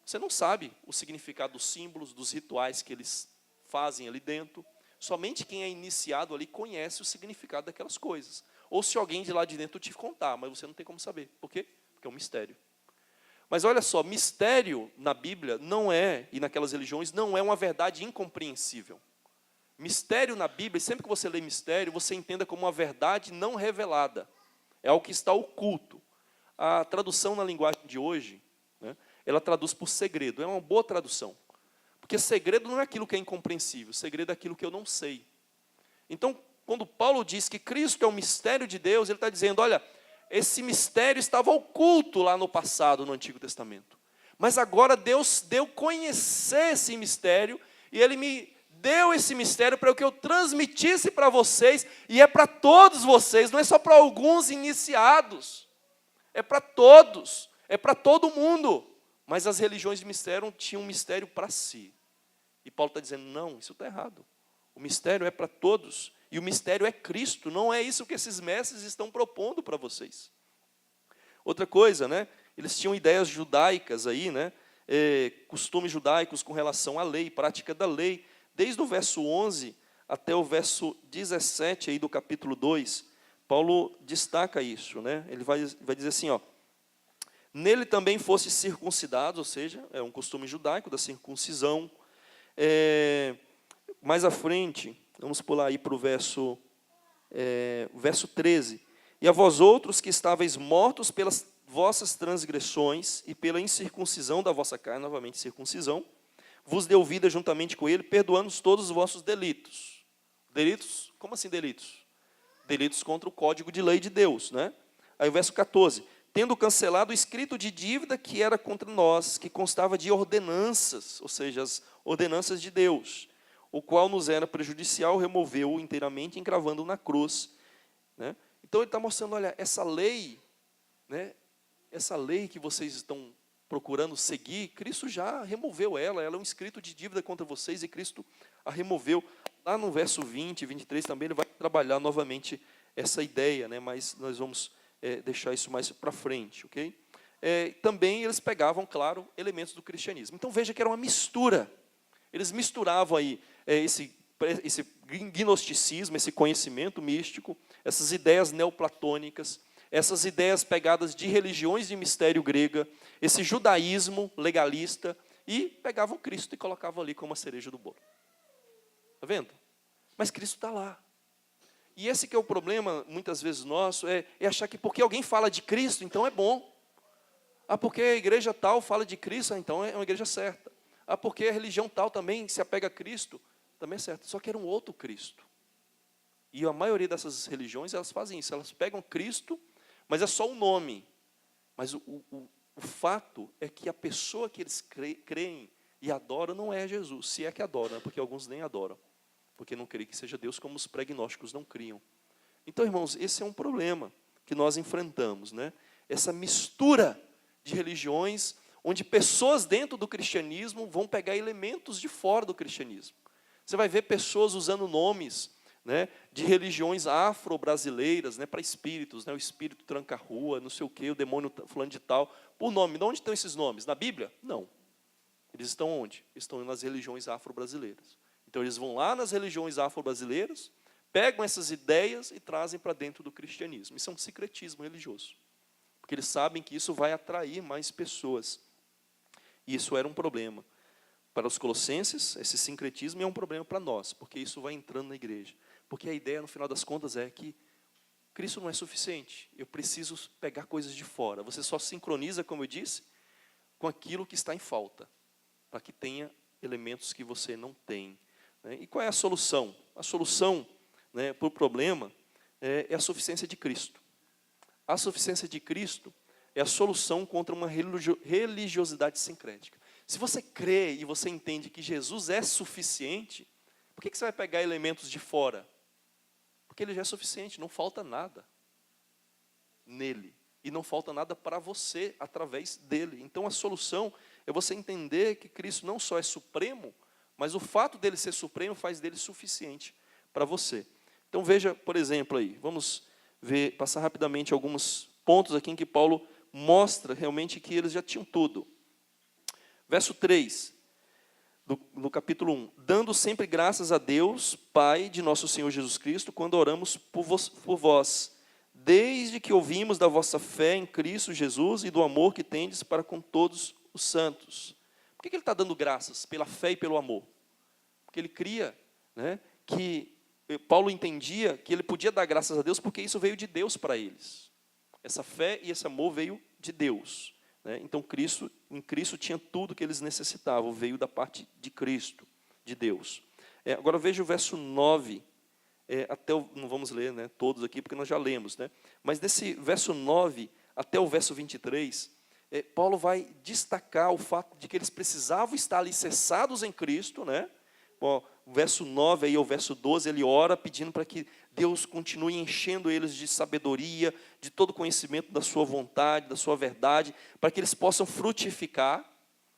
você não sabe o significado dos símbolos, dos rituais que eles fazem ali dentro. Somente quem é iniciado ali conhece o significado daquelas coisas. Ou se alguém de lá de dentro te contar, mas você não tem como saber. Por quê? Porque é um mistério. Mas olha só, mistério na Bíblia não é, e naquelas religiões, não é uma verdade incompreensível. Mistério na Bíblia, sempre que você lê mistério, você entenda como uma verdade não revelada. É algo que está oculto. A tradução na linguagem de hoje, né, ela traduz por segredo. É uma boa tradução. Porque segredo não é aquilo que é incompreensível, segredo é aquilo que eu não sei. Então, quando Paulo diz que Cristo é um mistério de Deus, ele está dizendo, olha, esse mistério estava oculto lá no passado, no Antigo Testamento. Mas agora Deus deu conhecer esse mistério, e Ele me deu esse mistério para que eu transmitisse para vocês, e é para todos vocês, não é só para alguns iniciados, é para todos, é para todo mundo. Mas as religiões de mistério tinham um mistério para si. E Paulo está dizendo, não, isso está errado. O mistério é para todos, e o mistério é Cristo, não é isso que esses mestres estão propondo para vocês. Outra coisa, né? Eles tinham ideias judaicas aí, né? Costumes judaicos com relação à lei, prática da lei. Desde o verso 11 até o verso 17 aí do capítulo 2, Paulo destaca isso, né? Ele vai dizer assim, ó, nele também fosse circuncidados, ou seja, é um costume judaico da circuncisão. Mais à frente, vamos pular aí para o verso 13. E a vós outros que estáveis mortos pelas vossas transgressões e pela incircuncisão da vossa carne, novamente circuncisão, vos deu vida juntamente com ele, perdoando todos os vossos delitos. Delitos? Como assim delitos? Delitos contra o código de lei de Deus, né? Aí o verso 14. Tendo cancelado o escrito de dívida que era contra nós, que constava de ordenanças, ou seja, as ordenanças de Deus, o qual nos era prejudicial, removeu-o inteiramente, encravando-o na cruz. Né? Então ele está mostrando, olha, essa lei, né, essa lei que vocês estão procurando seguir, Cristo já removeu ela é um escrito de dívida contra vocês e Cristo a removeu. Lá no verso 20, 23 também ele vai trabalhar novamente essa ideia, né, mas nós vamos deixar isso mais para frente, ok? Também eles pegavam, claro, elementos do cristianismo. Então veja que era uma mistura. Eles misturavam aí esse gnosticismo, esse conhecimento místico, essas ideias neoplatônicas, essas ideias pegadas de religiões de mistério grega, esse judaísmo legalista, e pegavam Cristo e colocavam ali como a cereja do bolo. Está vendo? Mas Cristo está lá. E esse que é o problema, muitas vezes nosso, é achar que porque alguém fala de Cristo, então é bom. Porque a igreja tal fala de Cristo, então é uma igreja certa. Porque a religião tal também se apega a Cristo, também é certo. Só que era um outro Cristo. E a maioria dessas religiões, elas fazem isso. Elas pegam Cristo, mas é só o nome. Mas o fato é que a pessoa que eles creem e adoram não é Jesus. Se é que adoram, porque alguns nem adoram. Porque não creem que seja Deus, como os pregnósticos não criam. Então, irmãos, esse é um problema que nós enfrentamos, né? Essa mistura de religiões, onde pessoas dentro do cristianismo vão pegar elementos de fora do cristianismo. Você vai ver pessoas usando nomes, né, de religiões afro-brasileiras, né, para espíritos, né, o espírito tranca-rua, não sei o quê, o demônio fulano de tal, por nome. De onde estão esses nomes? Na Bíblia? Não. Eles estão onde? Estão nas religiões afro-brasileiras. Então eles vão lá nas religiões afro-brasileiras, pegam essas ideias e trazem para dentro do cristianismo. Isso é um secretismo religioso. Porque eles sabem que isso vai atrair mais pessoas. E isso era um problema para os colossenses, esse sincretismo, é um problema para nós, porque isso vai entrando na igreja. Porque a ideia, no final das contas, é que Cristo não é suficiente. Eu preciso pegar coisas de fora. Você só sincroniza, como eu disse, com aquilo que está em falta, para que tenha elementos que você não tem. E qual é a solução? A solução, né, para o problema é a suficiência de Cristo. A suficiência de Cristo é a solução contra uma religiosidade sincrética. Se você crê e você entende que Jesus é suficiente, por que você vai pegar elementos de fora? Porque Ele já é suficiente, não falta nada nele. E não falta nada para você através dele. Então a solução é você entender que Cristo não só é supremo, mas o fato dele ser supremo faz dele suficiente para você. Então veja, por exemplo, aí, vamos passar rapidamente alguns pontos aqui em que Paulo mostra realmente que eles já tinham tudo. Verso 3, do capítulo 1. Dando sempre graças a Deus, Pai de nosso Senhor Jesus Cristo, quando oramos por vós, desde que ouvimos da vossa fé em Cristo Jesus e do amor que tendes para com todos os santos. Por que ele está dando graças? Pela fé e pelo amor. Porque ele cria, né, que Paulo entendia que ele podia dar graças a Deus porque isso veio de Deus para eles. Essa fé e esse amor veio de Deus. né? Então, em Cristo tinha tudo que eles necessitavam, veio da parte de Cristo, de Deus. Agora veja o verso 9, não vamos ler, né, todos aqui, porque nós já lemos, né? Mas desse verso 9 até o verso 23, Paulo vai destacar o fato de que eles precisavam estar alicerçados em Cristo, né? Bom, o verso 9 aí ao verso 12, ele ora pedindo para que Deus continue enchendo eles de sabedoria, de todo conhecimento da sua vontade, da sua verdade, para que eles possam frutificar,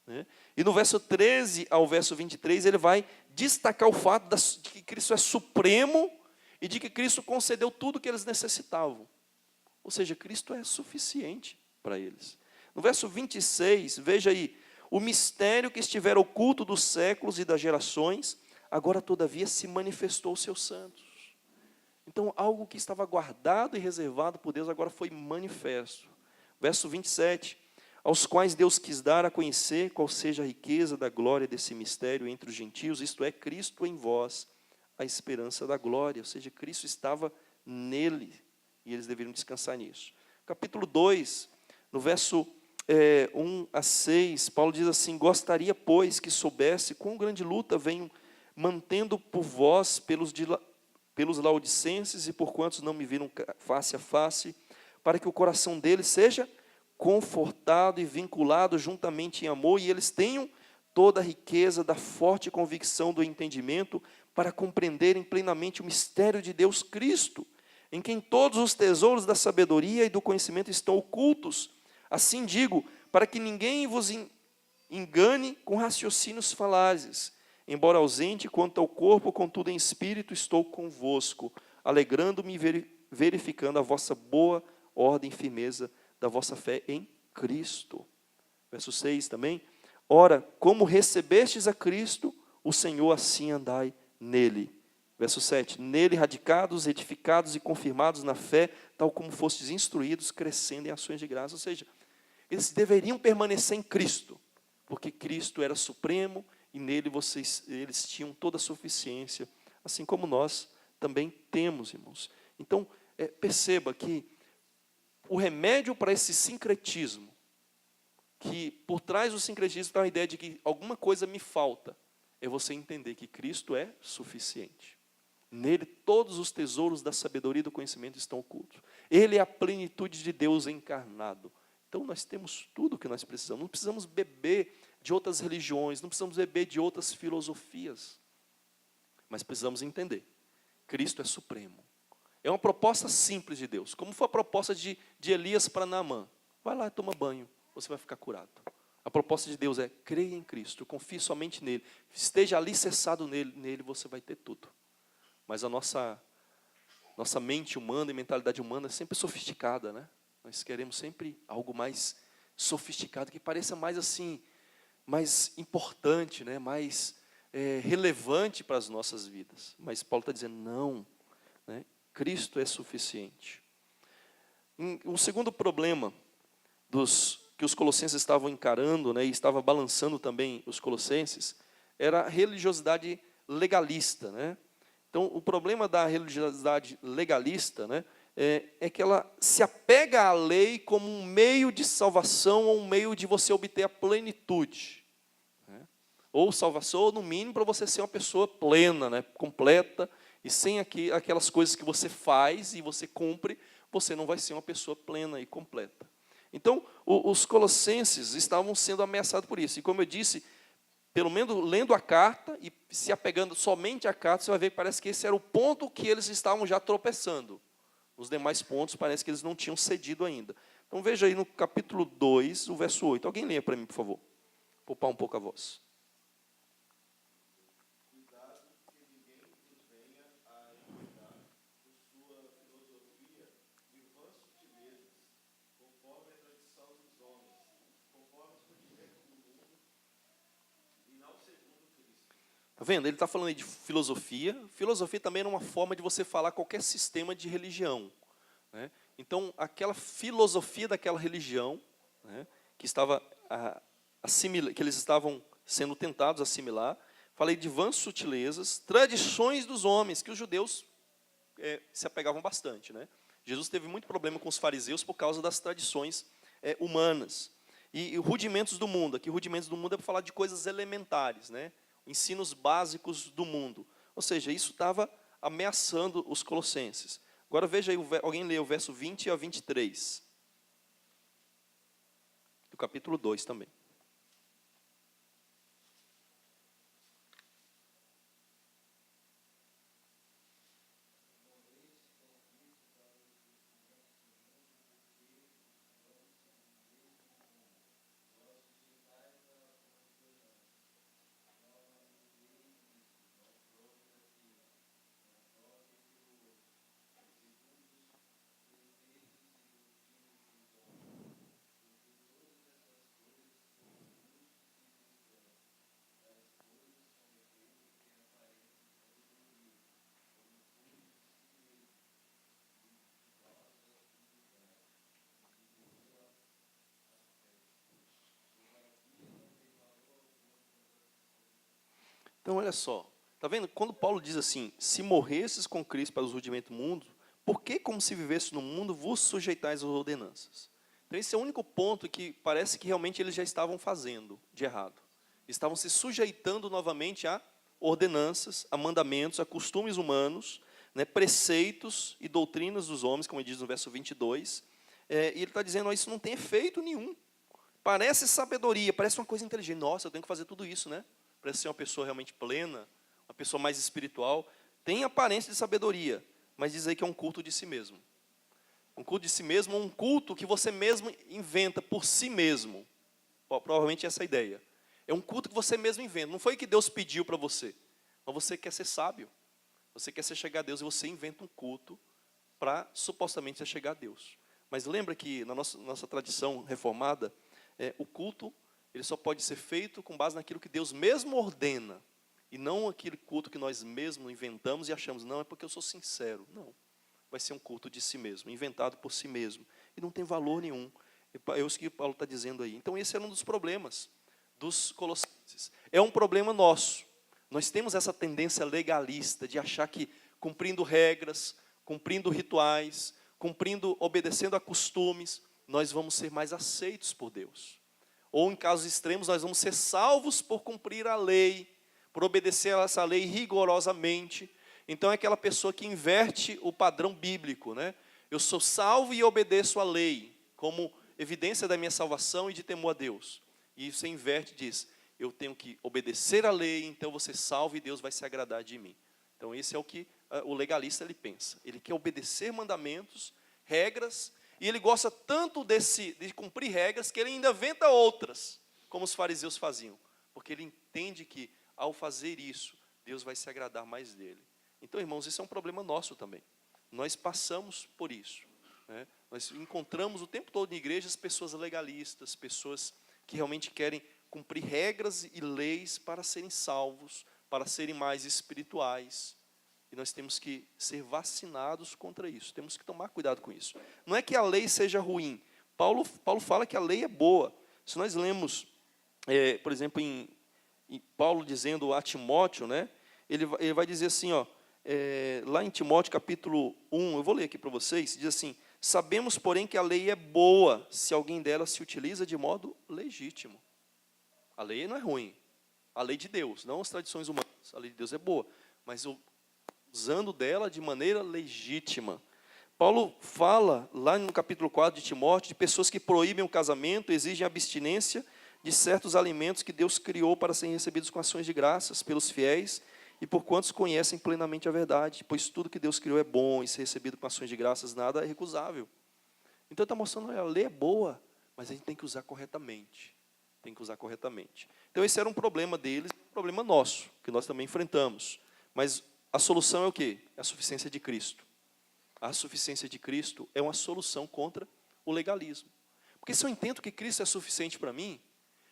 né? E no verso 13 ao verso 23, ele vai destacar o fato de que Cristo é supremo e de que Cristo concedeu tudo o que eles necessitavam. Ou seja, Cristo é suficiente para eles. No verso 26, veja aí, o mistério que estivera oculto dos séculos e das gerações, agora todavia se manifestou aos seus santos. Então, algo que estava guardado e reservado por Deus, agora foi manifesto. Verso 27, aos quais Deus quis dar a conhecer qual seja a riqueza da glória desse mistério entre os gentios, isto é, Cristo em vós, a esperança da glória. Ou seja, Cristo estava nele, e eles deveriam descansar nisso. Capítulo 2, no verso 1 a 6, Paulo diz assim: gostaria, pois, que soubesse quão grande luta venho mantendo por vós pelos laodicenses e por quantos não me viram face a face, para que o coração deles seja confortado e vinculado juntamente em amor, e eles tenham toda a riqueza da forte convicção do entendimento, para compreenderem plenamente o mistério de Deus Cristo, em quem todos os tesouros da sabedoria e do conhecimento estão ocultos. Assim digo, para que ninguém vos engane com raciocínios falazes. Embora ausente quanto ao corpo, contudo em espírito estou convosco, alegrando-me e verificando a vossa boa ordem e firmeza da vossa fé em Cristo. Verso 6 também. Ora, como recebestes a Cristo, o Senhor, assim andai nele. Verso 7. Nele radicados, edificados e confirmados na fé, tal como fostes instruídos, crescendo em ações de graça. Ou seja, eles deveriam permanecer em Cristo, porque Cristo era supremo e nele eles tinham toda a suficiência, assim como nós também temos, irmãos. Então, perceba que o remédio para esse sincretismo, que por trás do sincretismo está a ideia de que alguma coisa me falta, é você entender que Cristo é suficiente. Nele todos os tesouros da sabedoria e do conhecimento estão ocultos. Ele é a plenitude de Deus encarnado. Então nós temos tudo o que nós precisamos. Não precisamos beber de outras religiões, não precisamos beber de outras filosofias. Mas precisamos entender, Cristo é supremo. É uma proposta simples de Deus, como foi a proposta de Elias para Naamã. Vai lá e toma banho, você vai ficar curado. A proposta de Deus é: creia em Cristo, confie somente nele, esteja alicerçado nele você vai ter tudo. Mas a nossa mente humana e mentalidade humana é sempre sofisticada, né? Nós queremos sempre algo mais sofisticado, que pareça mais assim, mais importante, né? Mais relevante para as nossas vidas. Mas Paulo está dizendo, não, né? Cristo é suficiente. Um segundo problema que os colossenses estavam encarando, né, e estava balançando também os colossenses, era a religiosidade legalista, né? Então, o problema da religiosidade legalista, né, é que ela se apega à lei como um meio de salvação, ou um meio de você obter a plenitude, né? Ou salvação, ou no mínimo, para você ser uma pessoa plena, né, completa, e sem aquelas coisas que você faz e você cumpre, você não vai ser uma pessoa plena e completa. Então, os colossenses estavam sendo ameaçados por isso. E como eu disse, pelo menos lendo a carta e se apegando somente à carta, você vai ver que parece que esse era o ponto que eles estavam já tropeçando. Os demais pontos parece que eles não tinham cedido ainda. Então veja aí no capítulo 2, o verso 8. Alguém leia para mim, por favor. Poupar um pouco a voz. Está vendo? Ele está falando aí de filosofia. Filosofia também era uma forma de você falar qualquer sistema de religião, né? Então, aquela filosofia daquela religião, né, que eles estavam sendo tentados a assimilar. Falei de vãs sutilezas, tradições dos homens, que os judeus se apegavam bastante, né? Jesus teve muito problema com os fariseus por causa das tradições humanas. E rudimentos do mundo, aqui rudimentos do mundo é para falar de coisas elementares, né? Ensinos básicos do mundo. Ou seja, isso estava ameaçando os colossenses. Agora veja aí, alguém lê o verso 20 a 23. Do capítulo 2 também. Então, olha só, está vendo? Quando Paulo diz assim, se morresses com Cristo para os rudimentos do mundo, por que, como se vivesse no mundo, vos sujeitais às ordenanças? Então, esse é o único ponto que parece que realmente eles já estavam fazendo de errado. Estavam se sujeitando novamente a ordenanças, a mandamentos, a costumes humanos, né, preceitos e doutrinas dos homens, como ele diz no verso 22. E ele está dizendo, isso não tem efeito nenhum. Parece sabedoria, parece uma coisa inteligente. Nossa, eu tenho que fazer tudo isso, né? Para ser uma pessoa realmente plena, uma pessoa mais espiritual, tem aparência de sabedoria, mas diz aí que é um culto de si mesmo. Um culto de si mesmo, um culto que você mesmo inventa por si mesmo. Provavelmente essa é a ideia. É um culto que você mesmo inventa. Não foi que Deus pediu para você, mas você quer ser sábio. Você quer ser chegar a Deus e você inventa um culto para supostamente chegar a Deus. Mas lembra que na nossa tradição reformada, o culto ele só pode ser feito com base naquilo que Deus mesmo ordena. E não aquele culto que nós mesmos inventamos e achamos, não, é porque eu sou sincero. Não, vai ser um culto de si mesmo, inventado por si mesmo. E não tem valor nenhum. É isso que Paulo está dizendo aí. Então esse era um dos problemas dos colossenses. É um problema nosso. Nós temos essa tendência legalista de achar que cumprindo regras, cumprindo rituais, obedecendo a costumes, nós vamos ser mais aceitos por Deus. Ou, em casos extremos, nós vamos ser salvos por cumprir a lei, por obedecer a essa lei rigorosamente. Então, é aquela pessoa que inverte o padrão bíblico, né? Eu sou salvo e obedeço a lei, como evidência da minha salvação e de temor a Deus. E você inverte e diz, eu tenho que obedecer a lei, então você salvo e Deus vai se agradar de mim. Então, esse é o que o legalista ele pensa. Ele quer obedecer mandamentos, regras, e ele gosta tanto de cumprir regras, que ele ainda inventa outras, como os fariseus faziam. Porque ele entende que, ao fazer isso, Deus vai se agradar mais dele. Então, irmãos, isso é um problema nosso também. Nós passamos por isso, né? Nós encontramos o tempo todo em igrejas pessoas legalistas, pessoas que realmente querem cumprir regras e leis para serem salvos, para serem mais espirituais. E nós temos que ser vacinados contra isso. Temos que tomar cuidado com isso. Não é que a lei seja ruim. Paulo fala que a lei é boa. Se nós lemos, por exemplo, em Paulo dizendo a Timóteo, né, ele vai dizer assim, lá em Timóteo capítulo 1, eu vou ler aqui para vocês, diz assim, sabemos, porém, que a lei é boa, se alguém dela se utiliza de modo legítimo. A lei não é ruim. A lei de Deus, não as tradições humanas. A lei de Deus é boa, mas usando dela de maneira legítima. Paulo fala, lá no capítulo 4 de Timóteo, de pessoas que proíbem o casamento, exigem abstinência de certos alimentos que Deus criou para serem recebidos com ações de graças pelos fiéis e por quantos conhecem plenamente a verdade, pois tudo que Deus criou é bom e ser recebido com ações de graças, nada é recusável. Então está mostrando, a lei é boa, mas a gente tem que usar corretamente. Tem que usar corretamente. Então esse era um problema deles, um problema nosso, que nós também enfrentamos. Mas a solução é o quê? É a suficiência de Cristo. A suficiência de Cristo é uma solução contra o legalismo. Porque se eu entendo que Cristo é suficiente para mim,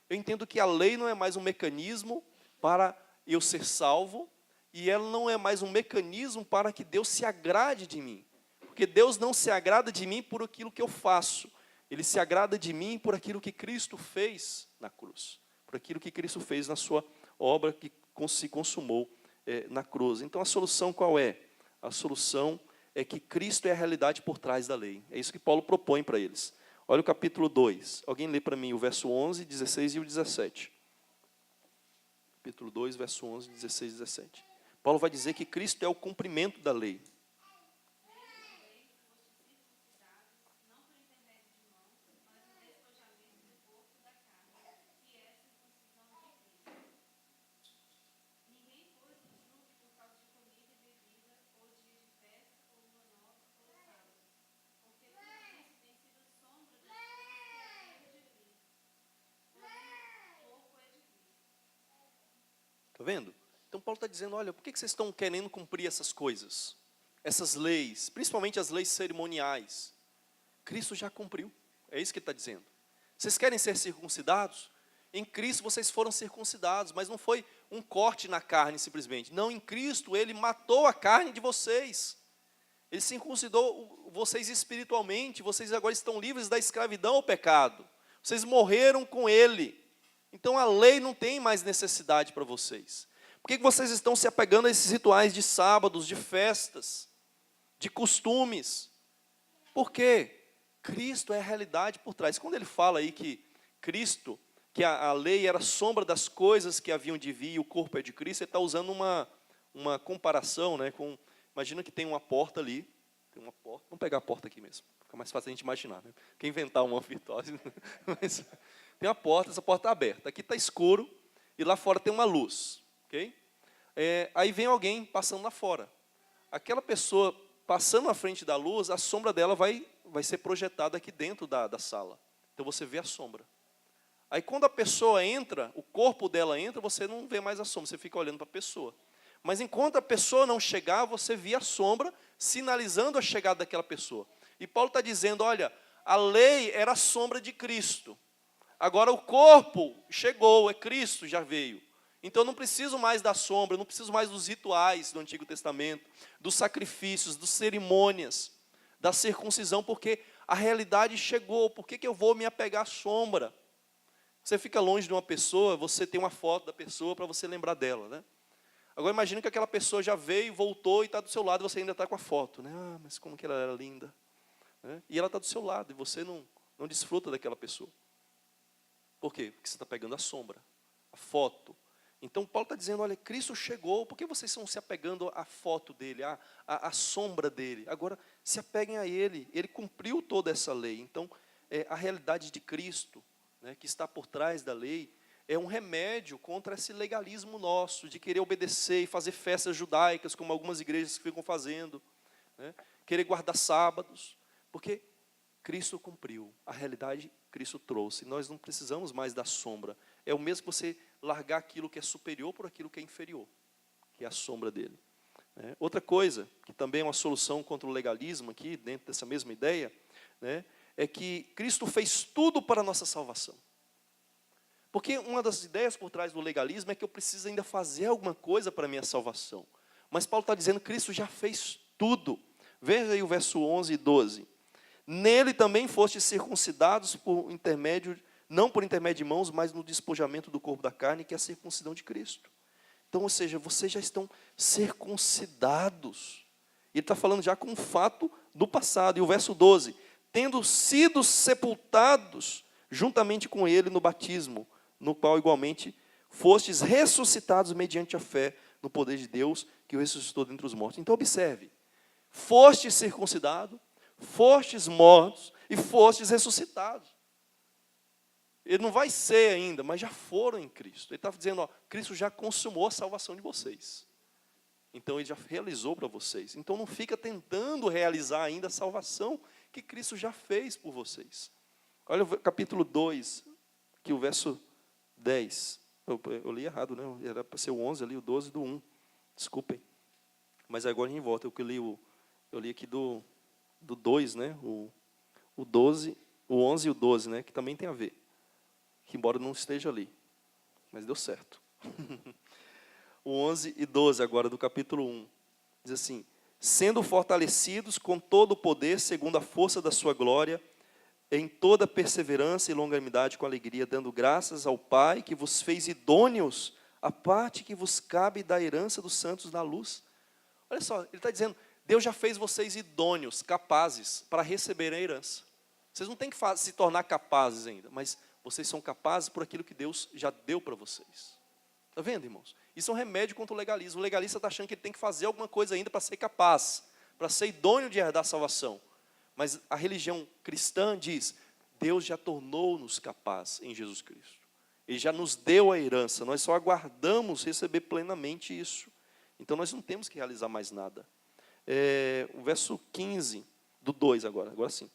eu entendo que a lei não é mais um mecanismo para eu ser salvo, e ela não é mais um mecanismo para que Deus se agrade de mim. Porque Deus não se agrada de mim por aquilo que eu faço. Ele se agrada de mim por aquilo que Cristo fez na cruz. Por aquilo que Cristo fez na sua obra que se consumou na cruz. Então a solução qual é? A solução é que Cristo é a realidade por trás da lei. É isso que Paulo propõe para eles. Olha o capítulo 2. Alguém lê para mim o verso 11, 16 e o 17. Capítulo 2, verso 11, 16 e 17. Paulo vai dizer que Cristo é o cumprimento da lei. Está vendo? Então Paulo está dizendo, olha, por que vocês estão querendo cumprir essas coisas? Essas leis, principalmente as leis cerimoniais. Cristo já cumpriu, é isso que ele está dizendo. Vocês querem ser circuncidados? Em Cristo vocês foram circuncidados, mas não foi um corte na carne simplesmente. Não, em Cristo Ele matou a carne de vocês. Ele circuncidou vocês espiritualmente, vocês agora estão livres da escravidão ao pecado. Vocês morreram com Ele. Então a lei não tem mais necessidade para vocês. Por que vocês estão se apegando a esses rituais de sábados, de festas, de costumes? Por quê? Cristo é a realidade por trás. Quando ele fala aí que Cristo, que a lei era sombra das coisas que haviam de vir e o corpo é de Cristo, ele está usando uma comparação, né, com, imagina que tem uma porta ali, tem uma porta, vamos pegar a porta aqui mesmo, fica mais fácil a gente imaginar, né? Quem inventar uma virtuose, mas tem uma porta, essa porta está aberta, aqui está escuro e lá fora tem uma luz, ok? Aí vem alguém passando lá fora, aquela pessoa passando na frente da luz, a sombra dela vai ser projetada aqui dentro da sala, então você vê a sombra. Aí quando a pessoa entra, o corpo dela entra, você não vê mais a sombra, você fica olhando para a pessoa. Mas enquanto a pessoa não chegar, você via a sombra, sinalizando a chegada daquela pessoa. E Paulo está dizendo, olha, a lei era a sombra de Cristo. Agora o corpo chegou, é Cristo, já veio. Então eu não preciso mais da sombra, eu não preciso mais dos rituais do Antigo Testamento, dos sacrifícios, das cerimônias, da circuncisão, porque a realidade chegou. Por que eu vou me apegar à sombra? Você fica longe de uma pessoa, você tem uma foto da pessoa para você lembrar dela, né? Agora imagine que aquela pessoa já veio, voltou e está do seu lado, e você ainda está com a foto, né? Ah, mas como que ela era linda, né? E ela está do seu lado, e você não desfruta daquela pessoa. Por quê? Porque você está pegando a sombra, a foto. Então Paulo está dizendo, olha, Cristo chegou, por que vocês estão se apegando à foto dele, à sombra dele? Agora, se apeguem a ele, ele cumpriu toda essa lei. Então, a realidade de Cristo, né, que está por trás da lei, é um remédio contra esse legalismo nosso, de querer obedecer e fazer festas judaicas, como algumas igrejas ficam fazendo, né, querer guardar sábados, porque Cristo cumpriu, a realidade Cristo trouxe, nós não precisamos mais da sombra, é o mesmo que você largar aquilo que é superior por aquilo que é inferior, que é a sombra dele. Outra coisa, que também é uma solução contra o legalismo aqui, dentro dessa mesma ideia, né, é que Cristo fez tudo para a nossa salvação. Porque uma das ideias por trás do legalismo é que eu preciso ainda fazer alguma coisa para a minha salvação. Mas Paulo está dizendo que Cristo já fez tudo. Veja aí o verso 11 e 12. Nele também fostes circuncidados por intermédio, não por intermédio de mãos, mas no despojamento do corpo da carne, que é a circuncidão de Cristo. Então, ou seja, vocês já estão circuncidados. Ele está falando já com um fato do passado. E o verso 12. Tendo sido sepultados juntamente com ele no batismo, no qual igualmente fostes ressuscitados mediante a fé no poder de Deus, que o ressuscitou dentre os mortos. Então observe, fostes circuncidados, fostes mortos e fostes ressuscitados. Ele não vai ser ainda, mas já foram em Cristo. Ele está dizendo, ó, Cristo já consumou a salvação de vocês. Então ele já realizou para vocês. Então não fica tentando realizar ainda a salvação que Cristo já fez por vocês. Olha o capítulo 2, que o verso 10. Eu li errado, né? Era para ser o 11 ali, o 12 do 1. Desculpem. Mas agora a gente volta. Eu li aqui do 2, né? O 12, o 11 e o 12, né? Que também tem a ver. Que embora não esteja ali. Mas deu certo. O 11 e 12 agora do capítulo 1. Diz assim: sendo fortalecidos com todo o poder, segundo a força da sua glória, em toda perseverança e longanimidade com alegria, dando graças ao Pai, que vos fez idôneos a parte que vos cabe da herança dos santos na luz. Olha só, ele está dizendo, Deus já fez vocês idôneos, capazes, para receberem a herança. Vocês não têm que se tornar capazes ainda, mas vocês são capazes por aquilo que Deus já deu para vocês. Está vendo, irmãos? Isso é um remédio contra o legalismo. O legalista está achando que ele tem que fazer alguma coisa ainda para ser capaz, para ser idôneo de herdar a salvação. Mas a religião cristã diz, Deus já tornou-nos capazes em Jesus Cristo. Ele já nos deu a herança, nós só aguardamos receber plenamente isso. Então nós não temos que realizar mais nada. O verso 15 do 2 agora sim.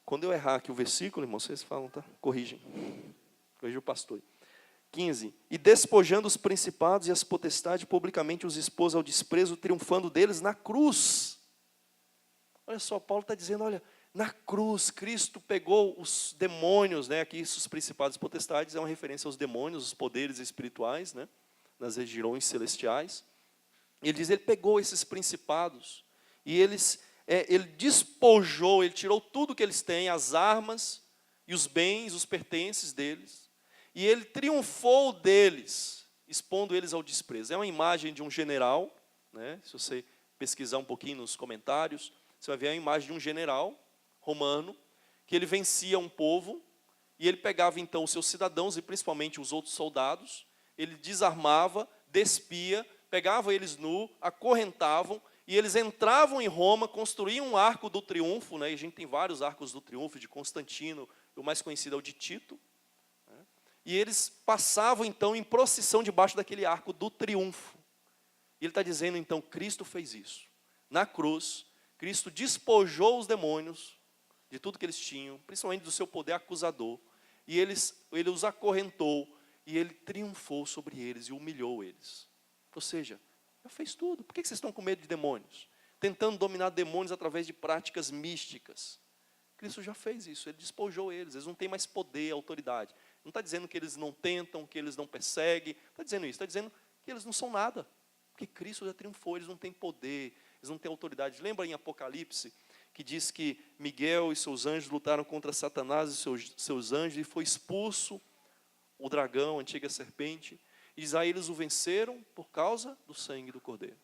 Quando eu errar aqui o versículo, irmãos, vocês falam, tá? Corrigem o pastor. 15. E despojando os principados e as potestades, publicamente os expôs ao desprezo, triunfando deles na cruz. Olha só, Paulo está dizendo, olha, na cruz, Cristo pegou os demônios, né? Aqui os principados e potestades é uma referência aos demônios, os poderes espirituais, né? Nas regiões celestiais. Ele diz, ele pegou esses principados e ele despojou, ele tirou tudo que eles têm, as armas e os bens, os pertences deles, e ele triunfou deles, expondo eles ao desprezo. É uma imagem de um general, né? Se você pesquisar um pouquinho nos comentários, você vai ver a imagem de um general romano, que ele vencia um povo, e ele pegava então os seus cidadãos, e principalmente os outros soldados, ele desarmava, despia, pegava eles nu, acorrentavam, e eles entravam em Roma, construíam um arco do triunfo, né? E a gente tem vários arcos do triunfo, de Constantino, o mais conhecido é o de Tito, né? E eles passavam então em procissão debaixo daquele arco do triunfo. E ele está dizendo então, Cristo fez isso. Na cruz, Cristo despojou os demônios de tudo que eles tinham, principalmente do seu poder acusador, e ele os acorrentou, e ele triunfou sobre eles e humilhou eles. Ou seja, já fez tudo. Por que vocês estão com medo de demônios? Tentando dominar demônios através de práticas místicas. Cristo já fez isso, ele despojou eles não têm mais poder, autoridade. Não está dizendo que eles não tentam, que eles não perseguem, está dizendo isso, está dizendo que eles não são nada. Porque Cristo já triunfou, eles não têm poder, eles não têm autoridade. Lembra em Apocalipse, que diz que Miguel e seus anjos lutaram contra Satanás e seus anjos, e foi expulso o dragão, a antiga serpente. E diz lá, eles o venceram por causa do sangue do Cordeiro.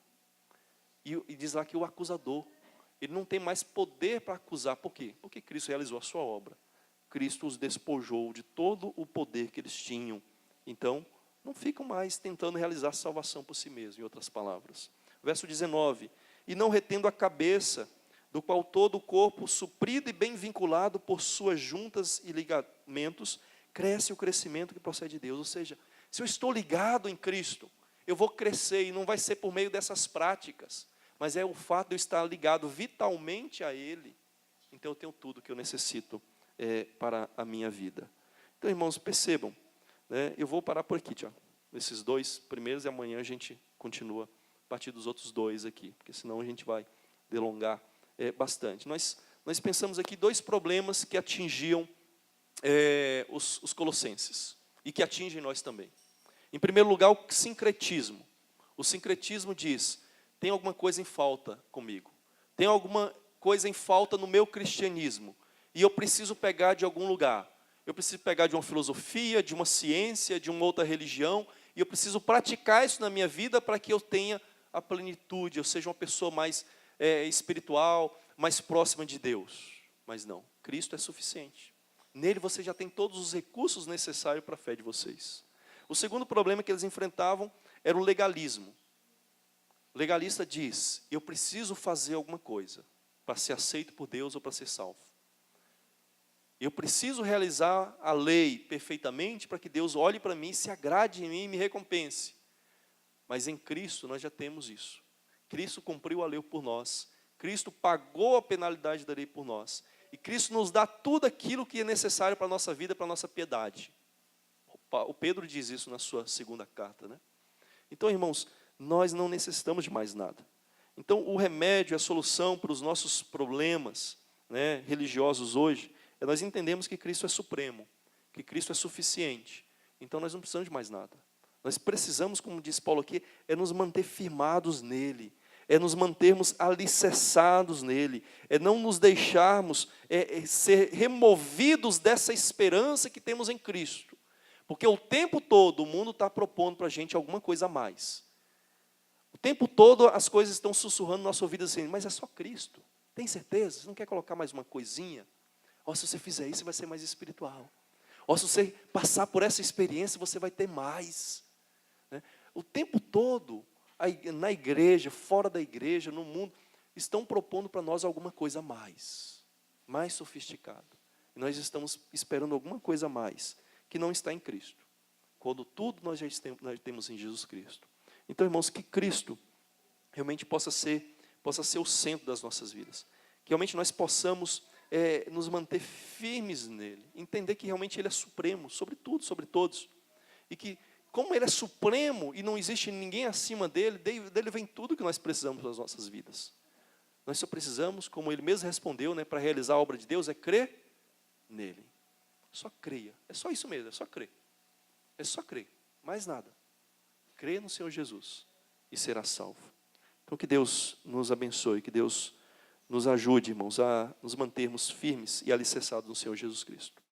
E diz lá que o acusador, ele não tem mais poder para acusar. Por quê? Porque Cristo realizou a sua obra. Cristo os despojou de todo o poder que eles tinham. Então, não ficam mais tentando realizar a salvação por si mesmos, em outras palavras. Verso 19. E não retendo a cabeça, do qual todo o corpo, suprido e bem vinculado por suas juntas e ligamentos, cresce o crescimento que procede de Deus. Ou seja, se eu estou ligado em Cristo, eu vou crescer, e não vai ser por meio dessas práticas, mas é o fato de eu estar ligado vitalmente a Ele. Então eu tenho tudo que eu necessito para a minha vida. Então, irmãos, percebam, né? Eu vou parar por aqui, Tiago, nesses dois primeiros, e amanhã a gente continua a partir dos outros dois aqui, porque senão a gente vai delongar bastante. Nós pensamos aqui dois problemas que atingiam os colossenses, e que atingem nós também. Em primeiro lugar, o sincretismo. O sincretismo diz, tem alguma coisa em falta comigo, tem alguma coisa em falta no meu cristianismo, e eu preciso pegar de algum lugar. Eu preciso pegar de uma filosofia, de uma ciência, de uma outra religião, e eu preciso praticar isso na minha vida para que eu tenha a plenitude, eu seja uma pessoa mais espiritual, mais próxima de Deus. Mas não, Cristo é suficiente. Nele você já tem todos os recursos necessários para a fé de vocês. O segundo problema que eles enfrentavam era o legalismo. O legalista diz, eu preciso fazer alguma coisa para ser aceito por Deus ou para ser salvo. Eu preciso realizar a lei perfeitamente para que Deus olhe para mim, se agrade em mim e me recompense. Mas em Cristo nós já temos isso. Cristo cumpriu a lei por nós. Cristo pagou a penalidade da lei por nós. E Cristo nos dá tudo aquilo que é necessário para a nossa vida, para a nossa piedade. O Pedro diz isso na sua segunda carta, né? Então, irmãos, nós não necessitamos de mais nada. Então, o remédio, a solução para os nossos problemas, né, religiosos hoje, é nós entendemos que Cristo é supremo, que Cristo é suficiente. Então, nós não precisamos de mais nada. Nós precisamos, como diz Paulo aqui, é nos manter firmados nele, é nos mantermos alicerçados nele, é não nos deixarmos ser removidos dessa esperança que temos em Cristo. Porque o tempo todo o mundo está propondo para a gente alguma coisa a mais. O tempo todo as coisas estão sussurrando na nossa vida assim, mas é só Cristo. Tem certeza? Você não quer colocar mais uma coisinha? Ó, se você fizer isso, você vai ser mais espiritual. Ó, se você passar por essa experiência, você vai ter mais. Né? O tempo todo, na igreja, fora da igreja, no mundo, estão propondo para nós alguma coisa a mais sofisticado. E nós estamos esperando alguma coisa a mais, que não está em Cristo. Quando tudo nós temos em Jesus Cristo. Então, irmãos, que Cristo realmente possa ser o centro das nossas vidas. Que realmente nós possamos nos manter firmes nele. Entender que realmente Ele é supremo, sobre tudo, sobre todos. E que, como Ele é supremo e não existe ninguém acima dele vem tudo que nós precisamos para as nossas vidas. Nós só precisamos, como Ele mesmo respondeu, né, para realizar a obra de Deus, é crer nele. Só creia. É só isso mesmo, é só crer. É só crer, mais nada. Crê no Senhor Jesus e será salvo. Então que Deus nos abençoe, que Deus nos ajude, irmãos, a nos mantermos firmes e alicerçados no Senhor Jesus Cristo.